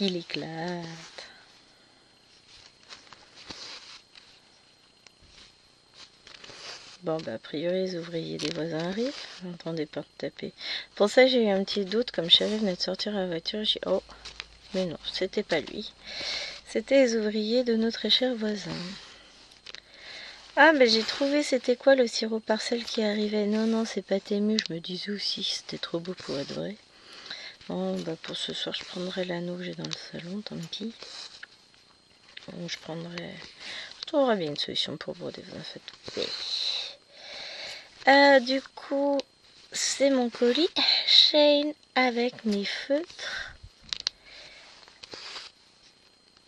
Speaker 1: Il éclate. Bon, bah, a priori, les ouvriers des voisins arrivent. J'entendais pas taper. Pour ça, j'ai eu un petit doute. Comme je savais venait de sortir la voiture, j'ai dit, oh, mais non, c'était pas lui. C'était les ouvriers de nos très chers voisins. Ah, ben j'ai trouvé, c'était quoi le sirop parcelle qui arrivait? Non, non, c'est pas Tému, je me disais aussi, c'était trop beau pour être vrai. Bon, bah pour ce soir, je prendrai l'anneau que j'ai dans le salon, tant pis. Bon, je trouverai bien une solution pour broder, vous en faites tout. Du coup, c'est mon colis Shane avec mes feutres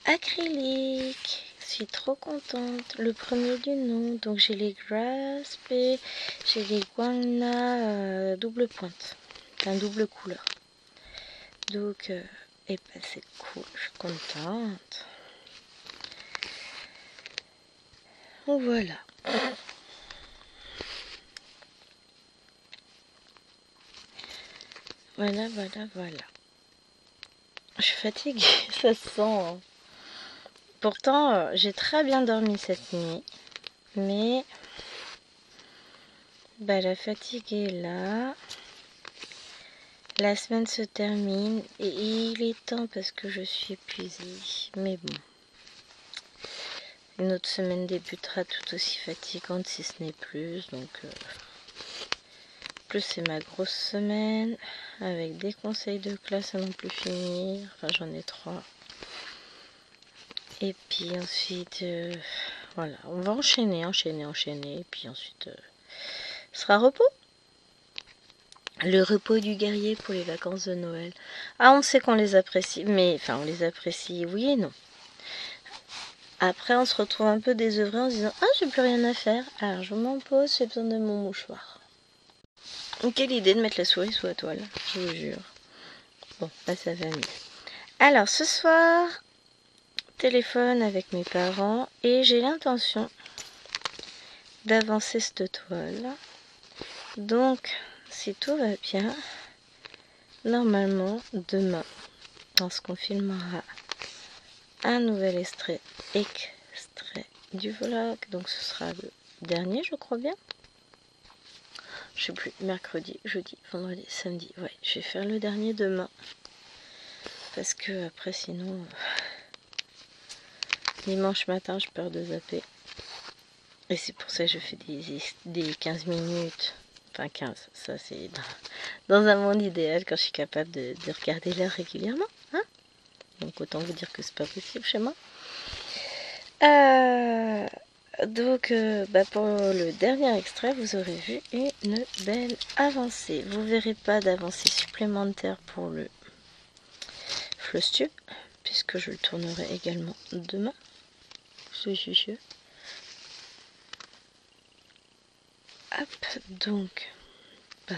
Speaker 1: acryliques. Je suis trop contente. Le premier du nom. Donc j'ai les Grasp et j'ai les Guangna double pointe. Enfin double couleur. Donc, et ben c'est cool. Je suis contente. Donc voilà. Voilà, voilà, voilà. Je suis fatiguée, ça se sent. Hein. Pourtant, j'ai très bien dormi cette nuit. Mais bah, la fatigue est là. La semaine se termine et il est temps parce que je suis épuisée. Mais bon. Une autre semaine débutera tout aussi fatigante si ce n'est plus. Donc, plus c'est ma grosse semaine avec des conseils de classe à non plus finir. Enfin, j'en ai 3. Et puis ensuite, voilà, on va enchaîner. Et puis ensuite, ce sera repos. Le repos du guerrier pour les vacances de Noël. Ah, on sait qu'on les apprécie, mais enfin, on les apprécie, oui et non. Après, on se retrouve un peu désœuvré en se disant, ah, j'ai plus rien à faire. Alors, je m'en pose, j'ai besoin de mon mouchoir. Quelle idée de mettre la souris sous la toile, je vous jure. Bon, là, ça va mieux. Alors, ce soir, téléphone avec mes parents et j'ai l'intention d'avancer cette toile. Donc, si tout va bien, normalement, demain, on se confilmera un nouvel extrait du vlog. Donc, ce sera le dernier, je crois bien. Je sais plus, mercredi, jeudi, vendredi, samedi. Ouais, je vais faire le dernier demain. Parce que après, sinon, dimanche matin, j'ai peur de zapper. Et c'est pour ça que je fais des 15 minutes. Enfin 15, ça c'est dans un monde idéal quand je suis capable de regarder l'heure régulièrement. Hein, donc autant vous dire que c'est pas possible chez moi. Donc bah pour le dernier extrait, vous aurez vu une belle avancée. Vous verrez pas d'avancée supplémentaire pour le Flosstube, puisque je le tournerai également demain. Hop, donc, bah,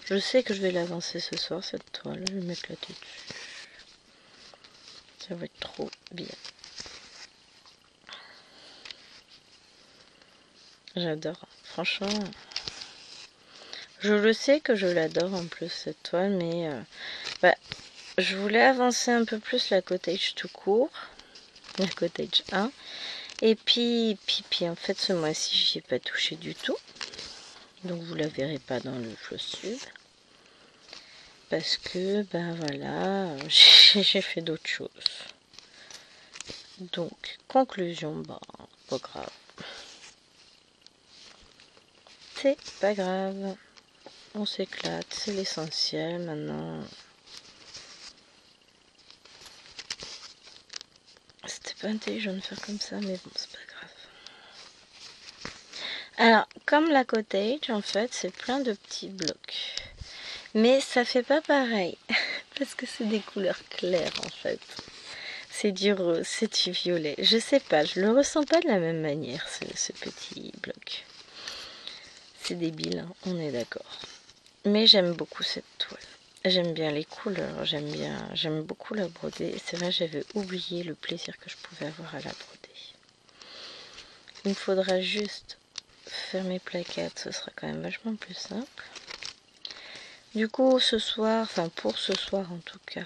Speaker 1: je sais que je vais l'avancer ce soir, cette toile. Je vais mettre la tête dessus. Ça va être trop bien. J'adore. Franchement, je le sais que je l'adore en plus, cette toile, mais bah, je voulais avancer un peu plus la cottage tout court. La cottage 1. Et puis en fait, ce mois-ci, j'y ai pas touché du tout. Donc, vous la verrez pas dans le Flosstube. Parce que, ben voilà, j'ai fait d'autres choses. Donc, conclusion, bah, pas grave. C'est pas grave. On s'éclate, c'est l'essentiel maintenant. C'était pas intelligent de faire comme ça, mais bon, c'est pas grave. Alors, comme la cottage, en fait, c'est plein de petits blocs. Mais ça fait pas pareil. Parce que c'est des couleurs claires, en fait. C'est du rose, c'est du violet. Je sais pas, je le ressens pas de la même manière, ce petit bloc. C'est débile, hein, on est d'accord. Mais j'aime beaucoup cette toile. J'aime bien les couleurs, j'aime beaucoup la broder. Et c'est vrai, j'avais oublié le plaisir que je pouvais avoir à la broder. Il me faudra juste faire mes plaquettes, ce sera quand même vachement plus simple. Du coup, ce soir, enfin pour ce soir en tout cas,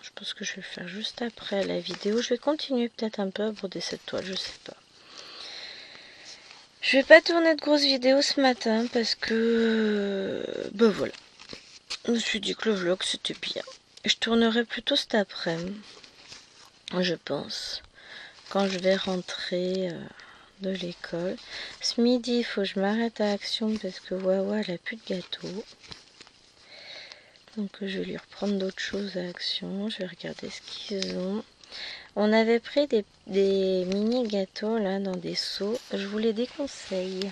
Speaker 1: je pense que je vais le faire juste après la vidéo. Je vais continuer peut-être un peu à broder cette toile, je sais pas. Je vais pas tourner de grosses vidéos ce matin parce que... ben voilà. Je me suis dit que le vlog c'était bien. Je tournerai plutôt cet après-midi, je pense. Quand je vais rentrer de l'école. Ce midi, il faut que je m'arrête à Action parce que Wawa, elle a plus de gâteau. Donc je vais lui reprendre d'autres choses à Action. Je vais regarder ce qu'ils ont. On avait pris des mini gâteaux là dans des seaux. Je vous les déconseille.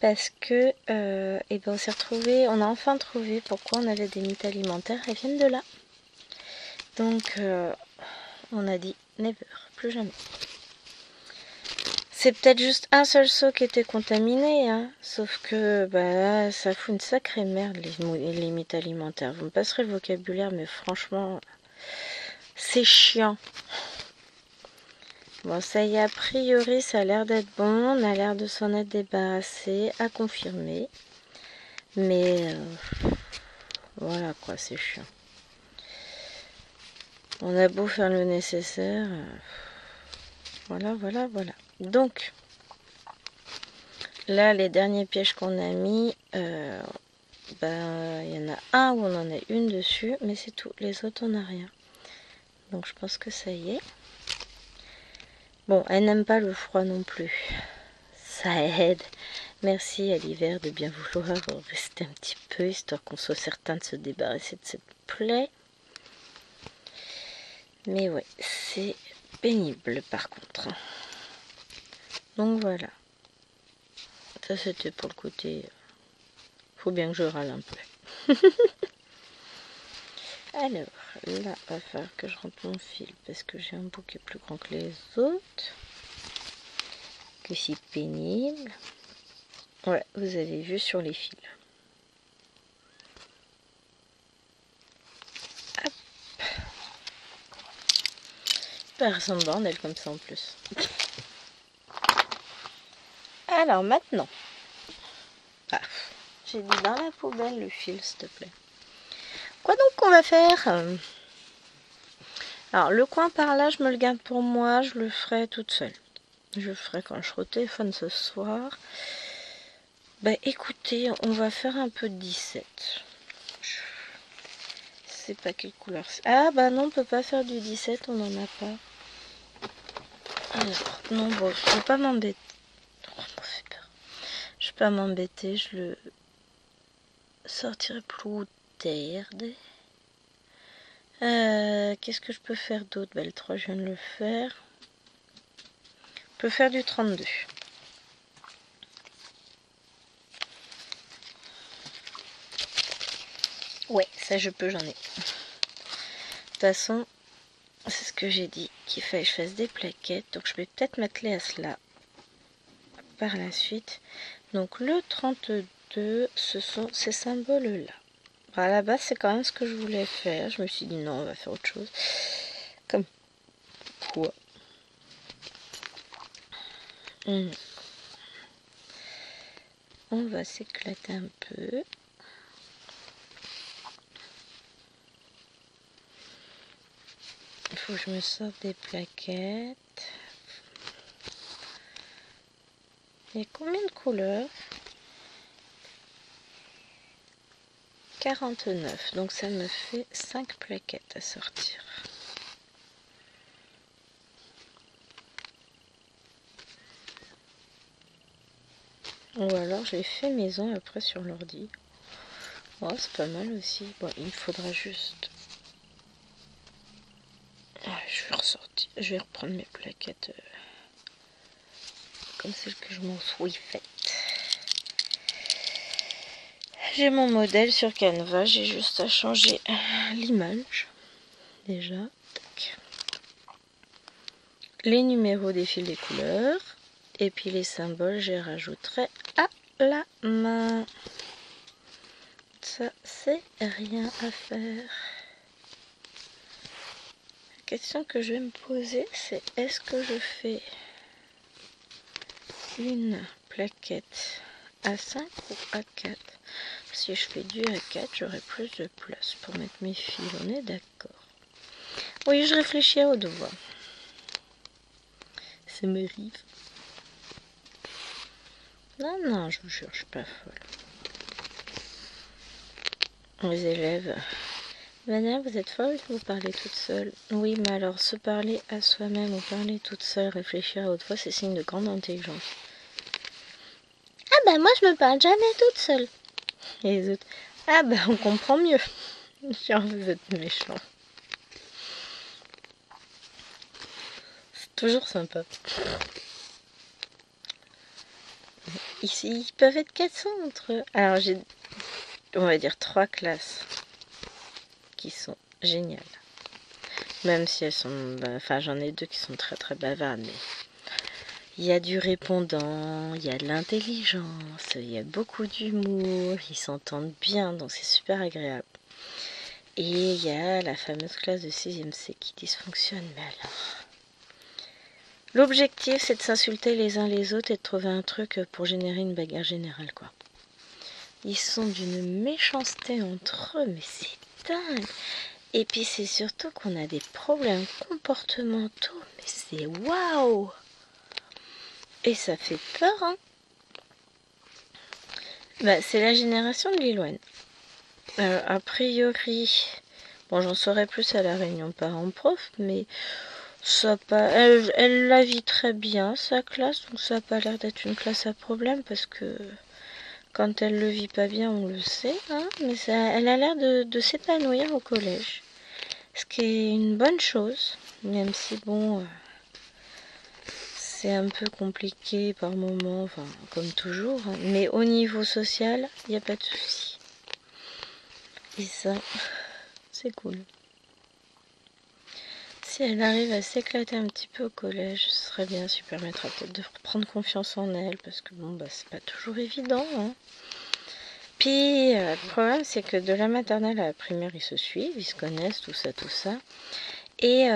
Speaker 1: Parce que eh ben on s'est retrouvé, on a enfin trouvé pourquoi on avait des mythes alimentaires. Elles viennent de là. Donc on a dit never, plus jamais. C'est peut-être juste un seul seau qui était contaminé, hein. Sauf que bah ça fout une sacrée merde les mythes alimentaires. Vous me passerez le vocabulaire, mais franchement, c'est chiant. Bon, ça y est, a priori, ça a l'air d'être bon. On a l'air de s'en être débarrassé, à confirmer. Mais voilà quoi, c'est chiant. On a beau faire le nécessaire. Voilà. Donc, là, les derniers pièges qu'on a mis, ben, il y en a un où on en a une dessus, mais c'est tout. Les autres, on n'a rien. Donc, je pense que ça y est. Bon, elle n'aime pas le froid non plus. Ça aide. Merci à l'hiver de bien vouloir rester un petit peu, histoire qu'on soit certain de se débarrasser de cette plaie. Mais ouais, c'est pénible par contre. Donc voilà. Ça c'était pour le côté... Faut bien que je râle un peu. Alors, là, il va falloir que je rentre mon fil parce que j'ai un bout qui est plus grand que les autres. Que c'est pénible. Ouais, vous avez vu sur les fils. Hop. Ça ressemble bordel comme ça en plus. Alors maintenant. Ah, j'ai dit dans la poubelle le fil, s'il te plaît. Quoi donc on va faire? Alors le coin par là, je me le garde pour moi, je le ferai toute seule. Je le ferai quand je serai au téléphone ce soir. Bah écoutez, on va faire un peu de 17. Je sais pas quelle couleur c'est. Ah bah non, on peut pas faire du 17, on en a pas. Alors, non, bon, je vais pas m'embêter. Oh, ça fait peur. Je vais pas m'embêter, je le sortirai plus tard. Qu'est-ce que je peux faire d'autre? Bah, le 3, je viens de le faire. Je peux faire du 32. Ouais, ça je peux, j'en ai. De toute façon, c'est ce que j'ai dit, qu'il fallait que je fasse des plaquettes. Donc je vais peut-être m'atteler à cela par la suite. Donc le 32, ce sont ces symboles-là. À la base, c'est quand même ce que je voulais faire. Je me suis dit non, on va faire autre chose. Comme quoi. On va s'éclater un peu. Il faut que je me sorte des plaquettes. Il y a combien de couleurs? 49. Donc ça me fait 5 plaquettes à sortir. Ou alors j'ai fait maison après sur l'ordi. Oh, c'est pas mal aussi. Bon, il me faudra juste... Ah, je vais ressortir. Je vais reprendre mes plaquettes comme celles que je m'en suis faite. J'ai mon modèle sur Canva. J'ai juste à changer l'image. Déjà. Tac. Les numéros des fils des couleurs. Et puis les symboles, j'y rajouterai à la main. Ça, c'est rien à faire. La question que je vais me poser, c'est est-ce que je fais une plaquette à 5 ou à 4? Si je fais du à 4, j'aurai plus de place pour mettre mes fils. On est d'accord? Oui, je réfléchis à haute voix. Ça m'arrive. Non, non, je vous jure, je suis pas folle. Les élèves... Madame, vous êtes folle, vous parlez toute seule. Oui, mais alors, se parler à soi-même ou parler toute seule, réfléchir à haute voix, c'est signe de grande intelligence. Ah bah moi, je me parle jamais toute seule. Et les autres, ah bah on comprend mieux. Genre, vous êtes méchants. C'est toujours sympa. Ici, ils peuvent être 400 entre eux. Alors, j'ai, on va dire, 3 classes qui sont géniales. Même si elles sont... Enfin, j'en ai 2 qui sont très très bavardes, mais... Il y a du répondant, il y a de l'intelligence, il y a beaucoup d'humour, ils s'entendent bien, donc c'est super agréable. Et il y a la fameuse classe de 6e C qui dysfonctionne, mais alors... L'objectif, c'est de s'insulter les uns les autres et de trouver un truc pour générer une bagarre générale, quoi. Ils sont d'une méchanceté entre eux, mais c'est dingue. Et puis c'est surtout qu'on a des problèmes comportementaux, mais c'est waouh. Et ça fait peur, hein. Bah, c'est la génération de Lil Wayne. A priori, bon, j'en saurai plus à la réunion parents-prof, mais ça pas, elle la vit très bien, sa classe, donc ça n'a pas l'air d'être une classe à problème, parce que quand elle le vit pas bien, on le sait, hein, mais ça, elle a l'air de s'épanouir au collège. Ce qui est une bonne chose, même si bon, c'est un peu compliqué par moments, enfin, comme toujours, hein, mais au niveau social, il n'y a pas de souci. Et ça, c'est cool. Si elle arrive à s'éclater un petit peu au collège, ce serait bien, ça lui permettra peut-être de reprendre confiance en elle, parce que bon, bah, c'est pas toujours évident, hein. Puis, le problème, c'est que de la maternelle à la primaire, ils se suivent, ils se connaissent, tout ça, tout ça. Et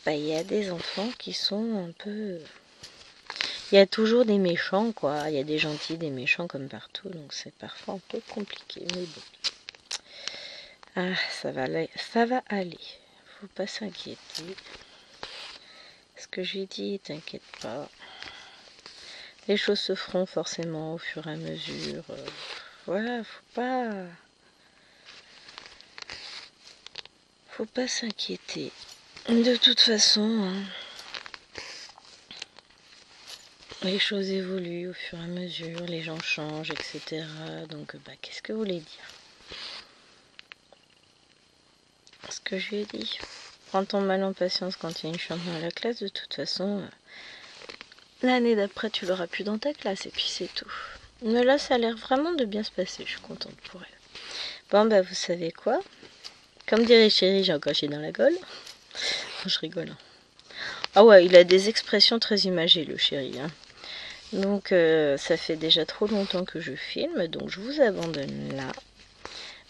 Speaker 1: bah, y a des enfants qui sont un peu... Il y a toujours des méchants, quoi. Il y a des gentils, des méchants comme partout, donc c'est parfois un peu compliqué, mais bon. Ah, ça va aller, ça va aller. Faut pas s'inquiéter. Ce que je lui dis, t'inquiète pas. Les choses se feront forcément au fur et à mesure. Voilà, faut pas s'inquiéter. De toute façon, hein, les choses évoluent au fur et à mesure, les gens changent, etc. Donc, bah, qu'est-ce que vous voulez dire? Ce que je lui ai dit. Prends ton mal en patience quand il y a une chambre dans la classe. De toute façon, l'année d'après, tu l'auras plus dans ta classe et puis c'est tout. Mais là, ça a l'air vraiment de bien se passer. Je suis contente pour elle. Bon, bah, vous savez quoi? Comme dirait Chéri, j'ai encore chier dans la gueule. Je rigole. Hein. Ah ouais, il a des expressions très imagées, le Chéri. Hein. Donc, ça fait déjà trop longtemps que je filme, donc je vous abandonne là.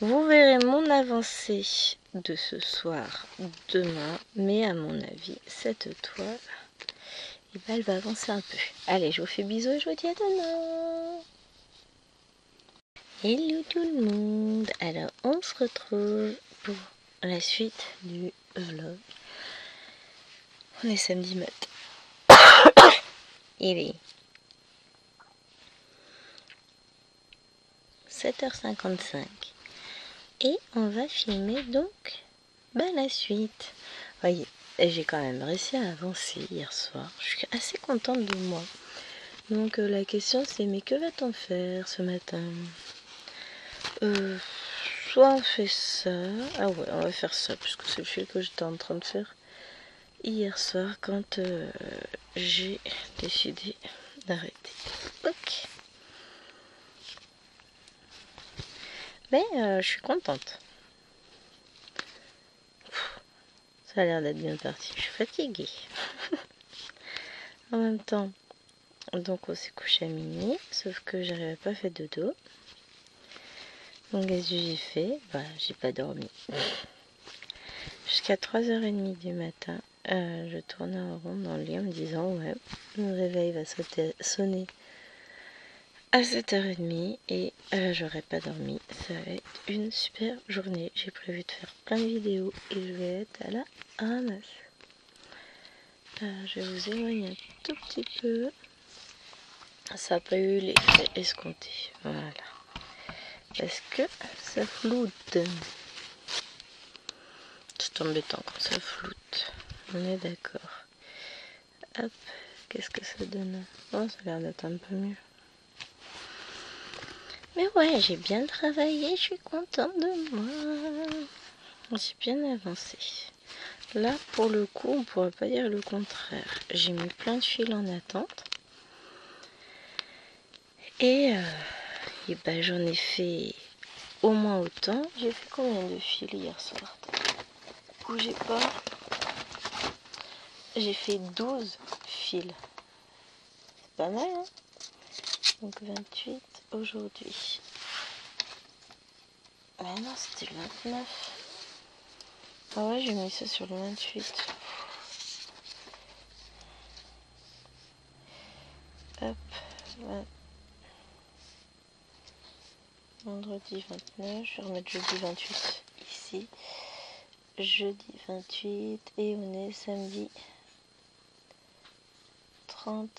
Speaker 1: Vous verrez mon avancée de ce soir demain, mais à mon avis, cette toile, eh ben, elle va avancer un peu. Allez, je vous fais bisous et je vous dis à demain. Hello tout le monde. Alors, on se retrouve pour la suite du vlog. On est samedi matin. Il est 7h55. Et on va filmer donc la suite. Voyez, j'ai quand même réussi à avancer hier soir. Je suis assez contente de moi. Donc la question c'est, mais que va-t-on faire ce matin? Soit on fait ça. Ah ouais, on va faire ça, puisque c'est le fil que j'étais en train de faire hier soir quand j'ai décidé d'arrêter. Ok. Mais je suis contente. Ça a l'air d'être bien parti. Je suis fatiguée. En même temps, donc on s'est couché à minuit, sauf que j'arrivais pas à faire dodo. Donc qu'est-ce que j'ai fait? Bah j'ai pas dormi. Jusqu'à 3h30 du matin, je tournais en rond dans le lit en me disant ouais, mon réveil va sonner à 7h30 et j'aurais pas dormi. Ça va être une super journée. J'ai prévu de faire plein de vidéos et je vais être à la ramasse. Je vais vous éloigner un tout petit peu. ça n'a pas eu l'effet escompté. Voilà. Parce que ça floute. C'est embêtant quand ça floute. On est d'accord. Hop, qu'est-ce que ça donne? Oh, ça a l'air d'être un peu mieux. Mais ouais, j'ai bien travaillé, je suis contente de moi. J'ai bien avancé. Là, pour le coup, on pourrait pas dire le contraire. J'ai mis plein de fils en attente. Et ben, j'en ai fait au moins autant. J'ai fait combien de fils hier soir? Bougez pas. J'ai fait 12 fils. C'est pas mal, hein? Donc 28 aujourd'hui. Mais non, c'était le 29. Ah ouais, j'ai mis ça sur le 28. Hop, ouais. Vendredi 29, je vais remettre jeudi 28 ici. Jeudi 28 et on est samedi 30,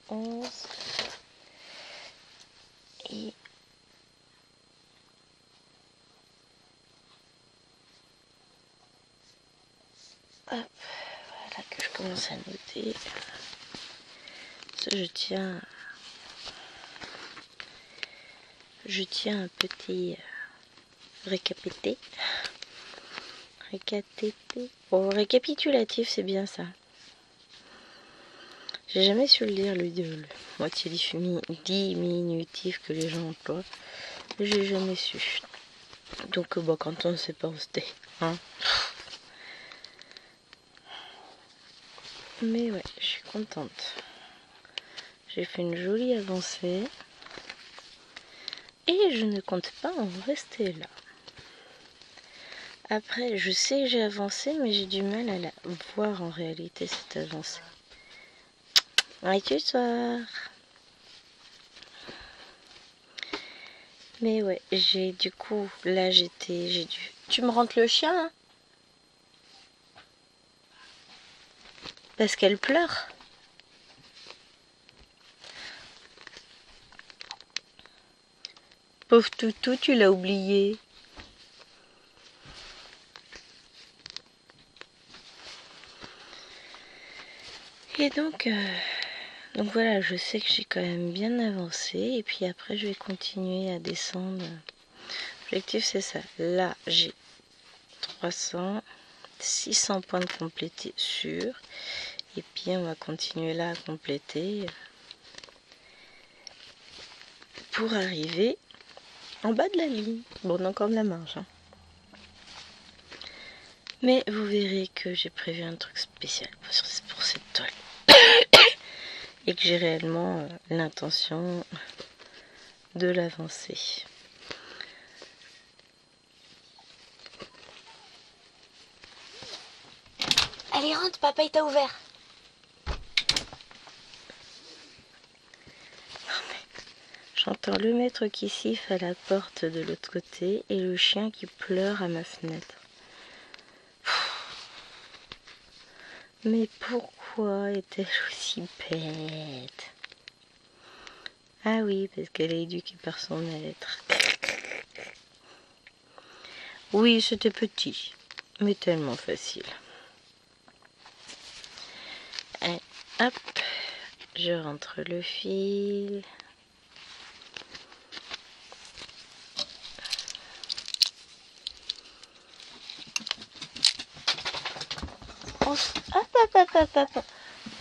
Speaker 1: 11 et hop, voilà que je commence à noter. Ça, je tiens un petit Bon, récapitulatif, c'est bien ça. J'ai jamais su le dire, le moitié diminutif que les gens emploient. J'ai jamais su. Donc, bon, quand on ne sait pas, on se tait. Hein. Mais ouais, je suis contente. J'ai fait une jolie avancée. Et je ne compte pas en rester là. Après, je sais que j'ai avancé, mais j'ai du mal à la voir en réalité, cette avancée. Et tu soir. Mais ouais, j'ai du coup, là j'ai dû... Tu me rentres le chien, hein? Parce qu'elle pleure. Pauvre toutou, tu l'as oublié. Et donc voilà, je sais que j'ai quand même bien avancé. Et puis après, je vais continuer à descendre. L'objectif, c'est ça. Là, j'ai 600 points de compléter sûrs. Et puis, on va continuer là à compléter pour arriver en bas de la ligne. Bon, on a encore de la marge. Hein. Mais vous verrez que j'ai prévu un truc spécial pour cette toile. Et que j'ai réellement l'intention de l'avancer. Allez, rentre, papa, il t'a ouvert. J'entends le maître qui siffle à la porte de l'autre côté et le chien qui pleure à ma fenêtre. Mais pourquoi est-elle aussi bête? Ah oui, parce qu'elle est éduquée par son maître. Oui, c'était petit, mais tellement facile. Et hop, je rentre le fil. Hop.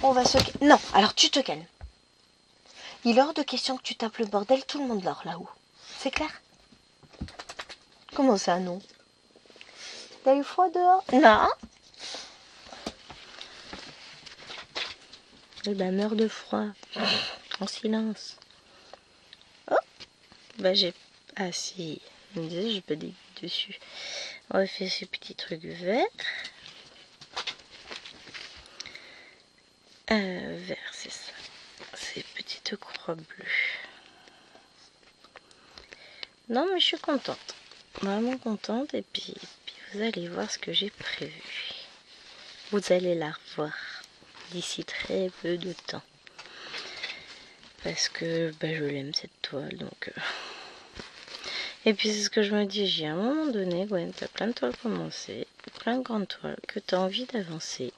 Speaker 1: On va se... Non, alors tu te calmes. Il est hors de question que tu tapes le bordel, tout le monde dort là-haut. C'est clair? Comment ça, non? T'as eu froid dehors? Non. Eh ben, meurs de froid. En silence. Oh, bah j'ai... Ah si, je me disais, j'ai pas des dessus. On va faire ces petits trucs verts. Vert, c'est ça. Ces petites croix bleues. Non, mais je suis contente. Vraiment contente. Et puis vous allez voir ce que j'ai prévu. Vous allez la revoir d'ici très peu de temps. parce que bah, je l'aime cette toile, donc... Et puis c'est ce que je me dis, j'ai à un moment donné, Gwen, t'as plein de toiles commencées, plein de grandes toiles, que t'as envie d'avancer.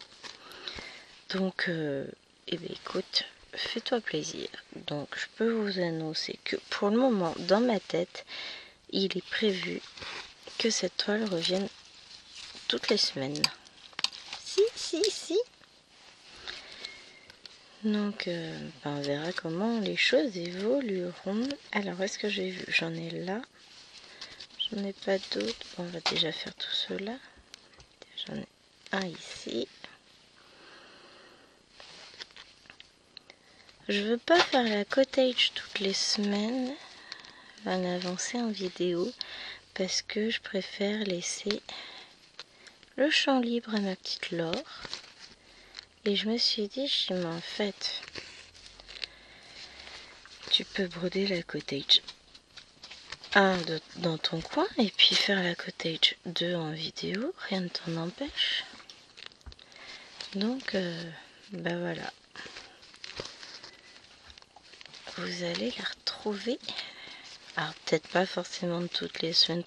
Speaker 1: Donc, eh bien, écoute, fais-toi plaisir. Donc, je peux vous annoncer que pour le moment, dans ma tête, il est prévu que cette toile revienne toutes les semaines. Si. Donc, on verra comment les choses évolueront. Alors, est-ce que j'ai vu? J'en ai là. J'en ai pas d'autres. Bon, on va déjà faire tout cela. J'en ai un ici. Je veux pas faire la cottage toutes les semaines. En avancer en vidéo. Parce que je préfère laisser le champ libre à ma petite Laure. Et je me suis dit, mais en fait, tu peux broder la cottage 1 dans ton coin et puis faire la cottage 2 en vidéo, rien ne t'en empêche. Donc, bah voilà. Vous allez la retrouver. Alors, peut-être pas forcément toutes les semaines,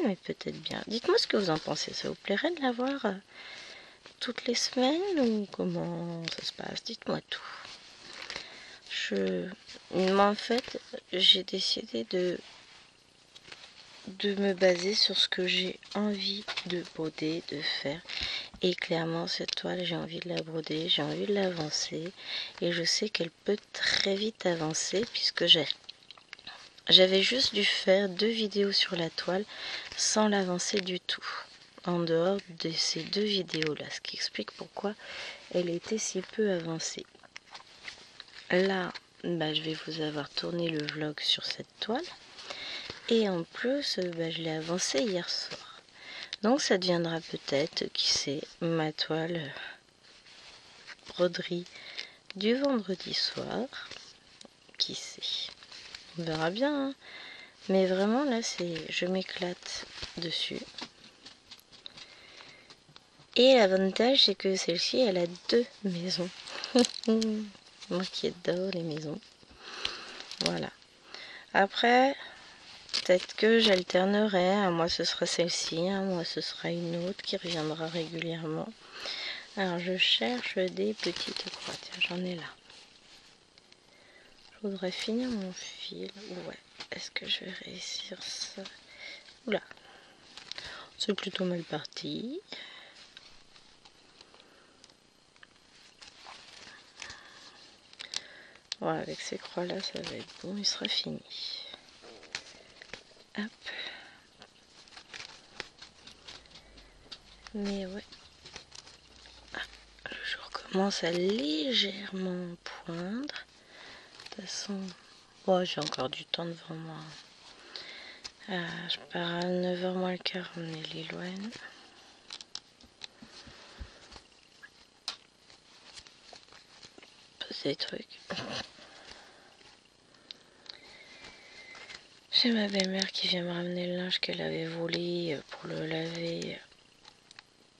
Speaker 1: mais peut-être bien. Dites-moi ce que vous en pensez. Ça vous plairait de la voir toutes les semaines ou comment ça se passe? Dites-moi tout. Moi, en fait, j'ai décidé de me baser sur ce que j'ai envie de broder, de faire. Et clairement, cette toile, j'ai envie de la broder, j'ai envie de l'avancer. Et je sais qu'elle peut très vite avancer puisque j'avais juste dû faire 2 vidéos sur la toile sans l'avancer du tout. En dehors de ces 2 vidéos-là, ce qui explique pourquoi elle était si peu avancée. Là, bah, je vais vous avoir tourné le vlog sur cette toile. Et en plus, bah, je l'ai avancée hier soir. Donc ça deviendra peut-être, qui sait, ma toile broderie du vendredi soir. Qui sait. On verra bien. Hein. Mais vraiment, là, je m'éclate dessus. Et l'avantage, c'est que celle-ci, elle a 2 maisons. Moi qui adore les maisons. Voilà. Après, peut-être que j'alternerai. Un mois, ce sera celle-ci. Un mois, ce sera une autre qui reviendra régulièrement. Alors, je cherche des petites croix. Tiens, j'en ai là. Je voudrais finir mon fil. Ouais. Est-ce que je vais réussir ça? Oula. C'est plutôt mal parti. Voilà, avec ces croix-là, ça va être bon. Il sera fini. Hop. Mais ouais. Ah, le jour commence à légèrement poindre. De toute façon, oh, j'ai encore du temps devant moi. Je pars à 9h moins le quart emmener Liloine. Passer des trucs. J'ai ma belle-mère qui vient me ramener le linge qu'elle avait volé pour le laver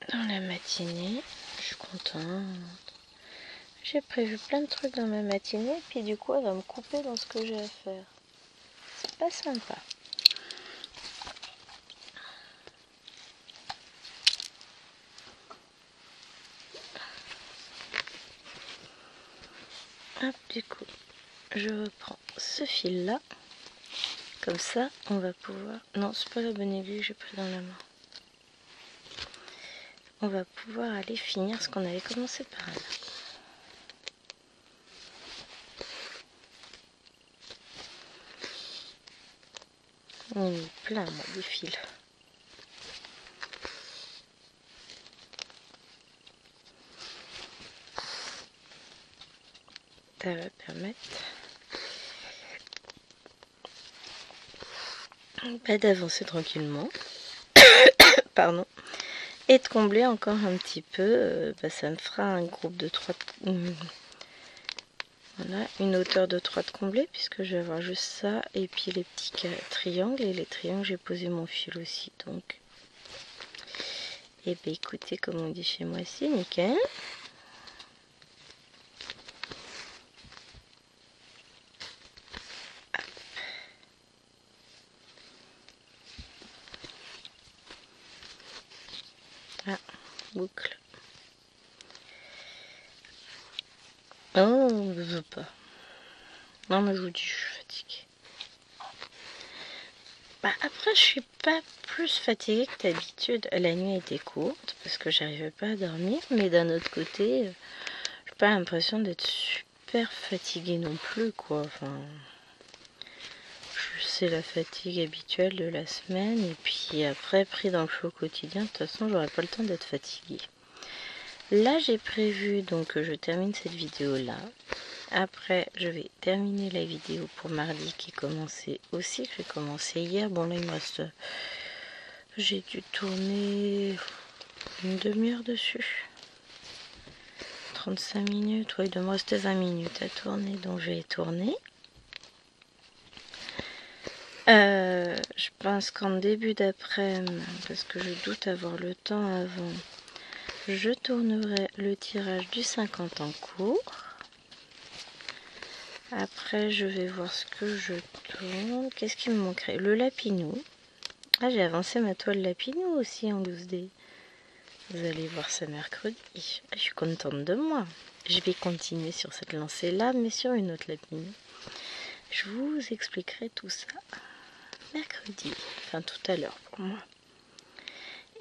Speaker 1: dans la matinée. Je suis contente. J'ai prévu plein de trucs dans ma matinée, puis du coup elle va me couper dans ce que j'ai à faire. C'est pas sympa. Hop, du coup, je reprends ce fil là. Comme ça, on va pouvoir... Non, c'est pas la bonne aiguille que j'ai pris dans la main. On va pouvoir aller finir ce qu'on avait commencé par là. On est plein, moi, de fils. Ça va permettre d'avancer tranquillement. Pardon. Et de combler encore un petit peu. Ça me fera un groupe de 3... Voilà, une hauteur de 3 de combler, puisque je vais avoir juste ça. Et puis les petits triangles. Et les triangles, j'ai posé mon fil aussi. Donc, et bien écoutez, comme on dit chez moi, c'est nickel. Oh, je veux pas. Non, mais je vous dis, je suis fatiguée. Bah, après, je suis pas plus fatiguée que d'habitude. La nuit était courte parce que j'arrivais pas à dormir, mais d'un autre côté, j'ai pas l'impression d'être super fatiguée non plus, quoi. Enfin, c'est la fatigue habituelle de la semaine, et puis après, pris dans le flot quotidien, de toute façon, j'aurai pas le temps d'être fatiguée. Là, j'ai prévu donc que je termine cette vidéo là. Après, je vais terminer la vidéo pour mardi qui est commencé aussi, que j'ai commencé hier. Bon, là, il me reste... J'ai dû tourner une demi-heure dessus. 35 minutes, oui, il doit me rester 20 minutes à tourner, donc je vais tourner. Je pense qu'en début d'après-midi, parce que je doute avoir le temps avant, je tournerai le tirage du 50 en cours. Après, je vais voir ce que je tourne. Qu'est-ce qui me manquerait? Le lapinou. Ah, j'ai avancé ma toile lapinou aussi en 12D. Vous allez voir ça mercredi. Je suis contente de moi. Je vais continuer sur cette lancée-là, mais sur une autre lapinou. Je vous expliquerai tout ça mercredi. Enfin, tout à l'heure pour moi.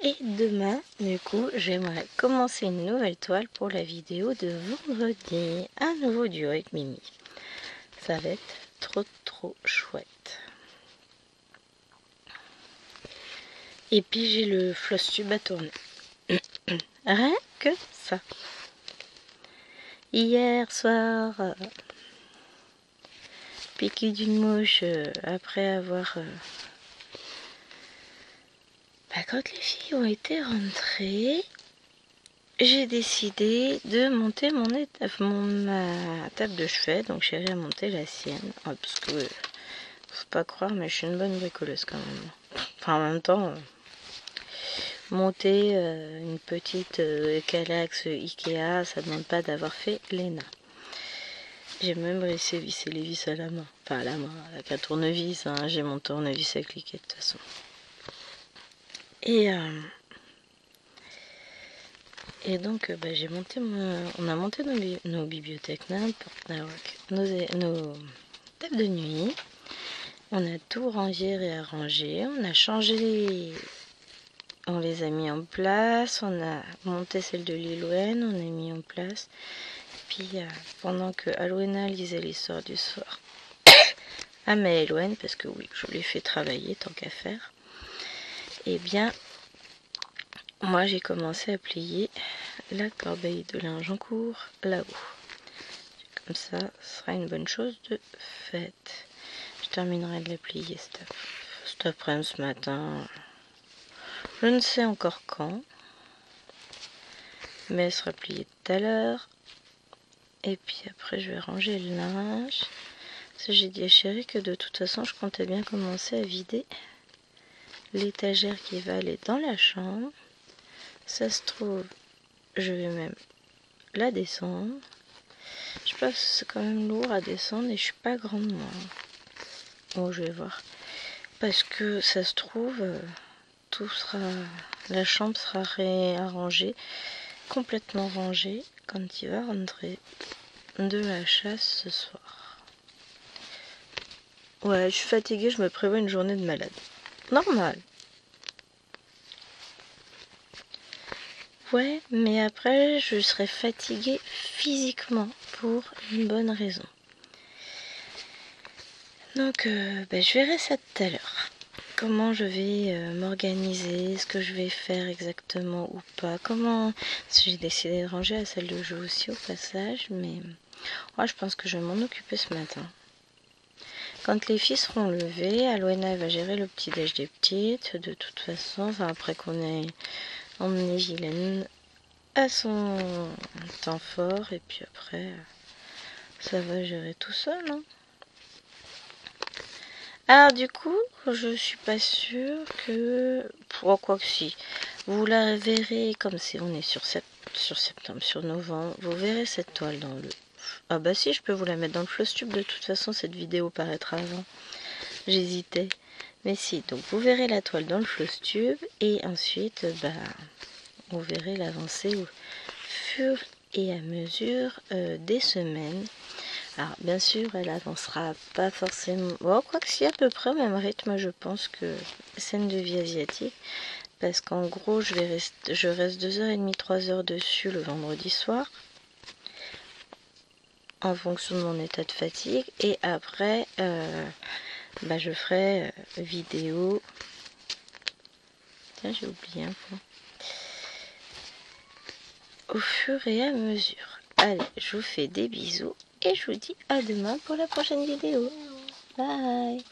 Speaker 1: Et demain, du coup, j'aimerais commencer une nouvelle toile pour la vidéo de vendredi. Un nouveau duo avec Mimi. Ça va être trop chouette. Et puis j'ai le floss tube à tourner. Rien que ça. Hier soir, piqué d'une mouche après avoir... quand les filles ont été rentrées, j'ai décidé de monter ma table de chevet. Donc Chérie a monté la sienne. Parce que, faut pas croire, mais je suis une bonne bricoleuse quand même. Enfin, en même temps... monter une petite Kallax Ikea, ça demande pas d'avoir fait l'ENA. J'ai même réussi à visser les vis à la main. Enfin à la main, avec un tournevis, hein. J'ai mon tournevis à cliquer de toute façon. Et donc j'ai monté on a monté nos bibliothèques, nos tables de nuit. On a tout rangé, réarrangé. On a changé on les a mis en place, on a monté celle de Lilwen, on a mis en place. Puis pendant que Alwena lisait l'histoire du soir à Maëlwen, parce que oui, je l'ai fait travailler tant qu'à faire, et bien, moi j'ai commencé à plier la corbeille de linge en cours là-haut. Comme ça, ce sera une bonne chose de faite. Je terminerai de la plier cet après-midi, ce matin. Je ne sais encore quand, mais elle sera pliée tout à l'heure. Et puis après, je vais ranger le linge. Parce que j'ai dit à Chérie que de toute façon, je comptais bien commencer à vider l'étagère qui va aller dans la chambre. Ça se trouve, je vais même la descendre. Je pense que c'est quand même lourd à descendre et je suis pas grande moi. Bon, je vais voir. Parce que ça se trouve, la chambre sera réarrangée, complètement rangée quand il va rentrer de la chasse ce soir. Ouais, je suis fatiguée, je me prévois une journée de malade. Normal. Ouais, mais après, je serai fatiguée physiquement pour une bonne raison. Donc, je verrai ça tout à l'heure. Comment je vais m'organiser, ce que je vais faire exactement ou pas. J'ai décidé de ranger la salle de jeu aussi au passage, mais ouais, je pense que je vais m'en occuper ce matin. Quand les filles seront levées, Alwena va gérer le petit-déj des petites, de toute façon, après qu'on ait emmené Ghislaine à son temps fort, et puis après, ça va gérer tout seul, hein. Alors du coup, je suis pas sûre que... Quoi que si, vous la verrez comme si on est sur septembre, sur novembre, vous verrez cette toile dans le... Ah bah si, je peux vous la mettre dans le floss tube, de toute façon cette vidéo paraîtra avant. J'hésitais. Mais si, donc vous verrez la toile dans le floss tube, et ensuite, vous verrez l'avancée au fur et à mesure des semaines. Alors bien sûr elle avancera pas forcément, bon, quoi que si, à peu près au même rythme je pense que scène de vie asiatique, parce qu'en gros je reste 2h30, 3h dessus le vendredi soir en fonction de mon état de fatigue, et après je ferai vidéo. Tiens, j'ai oublié un point. Au fur et à mesure. Allez, je vous fais des bisous et je vous dis à demain pour la prochaine vidéo. Bye.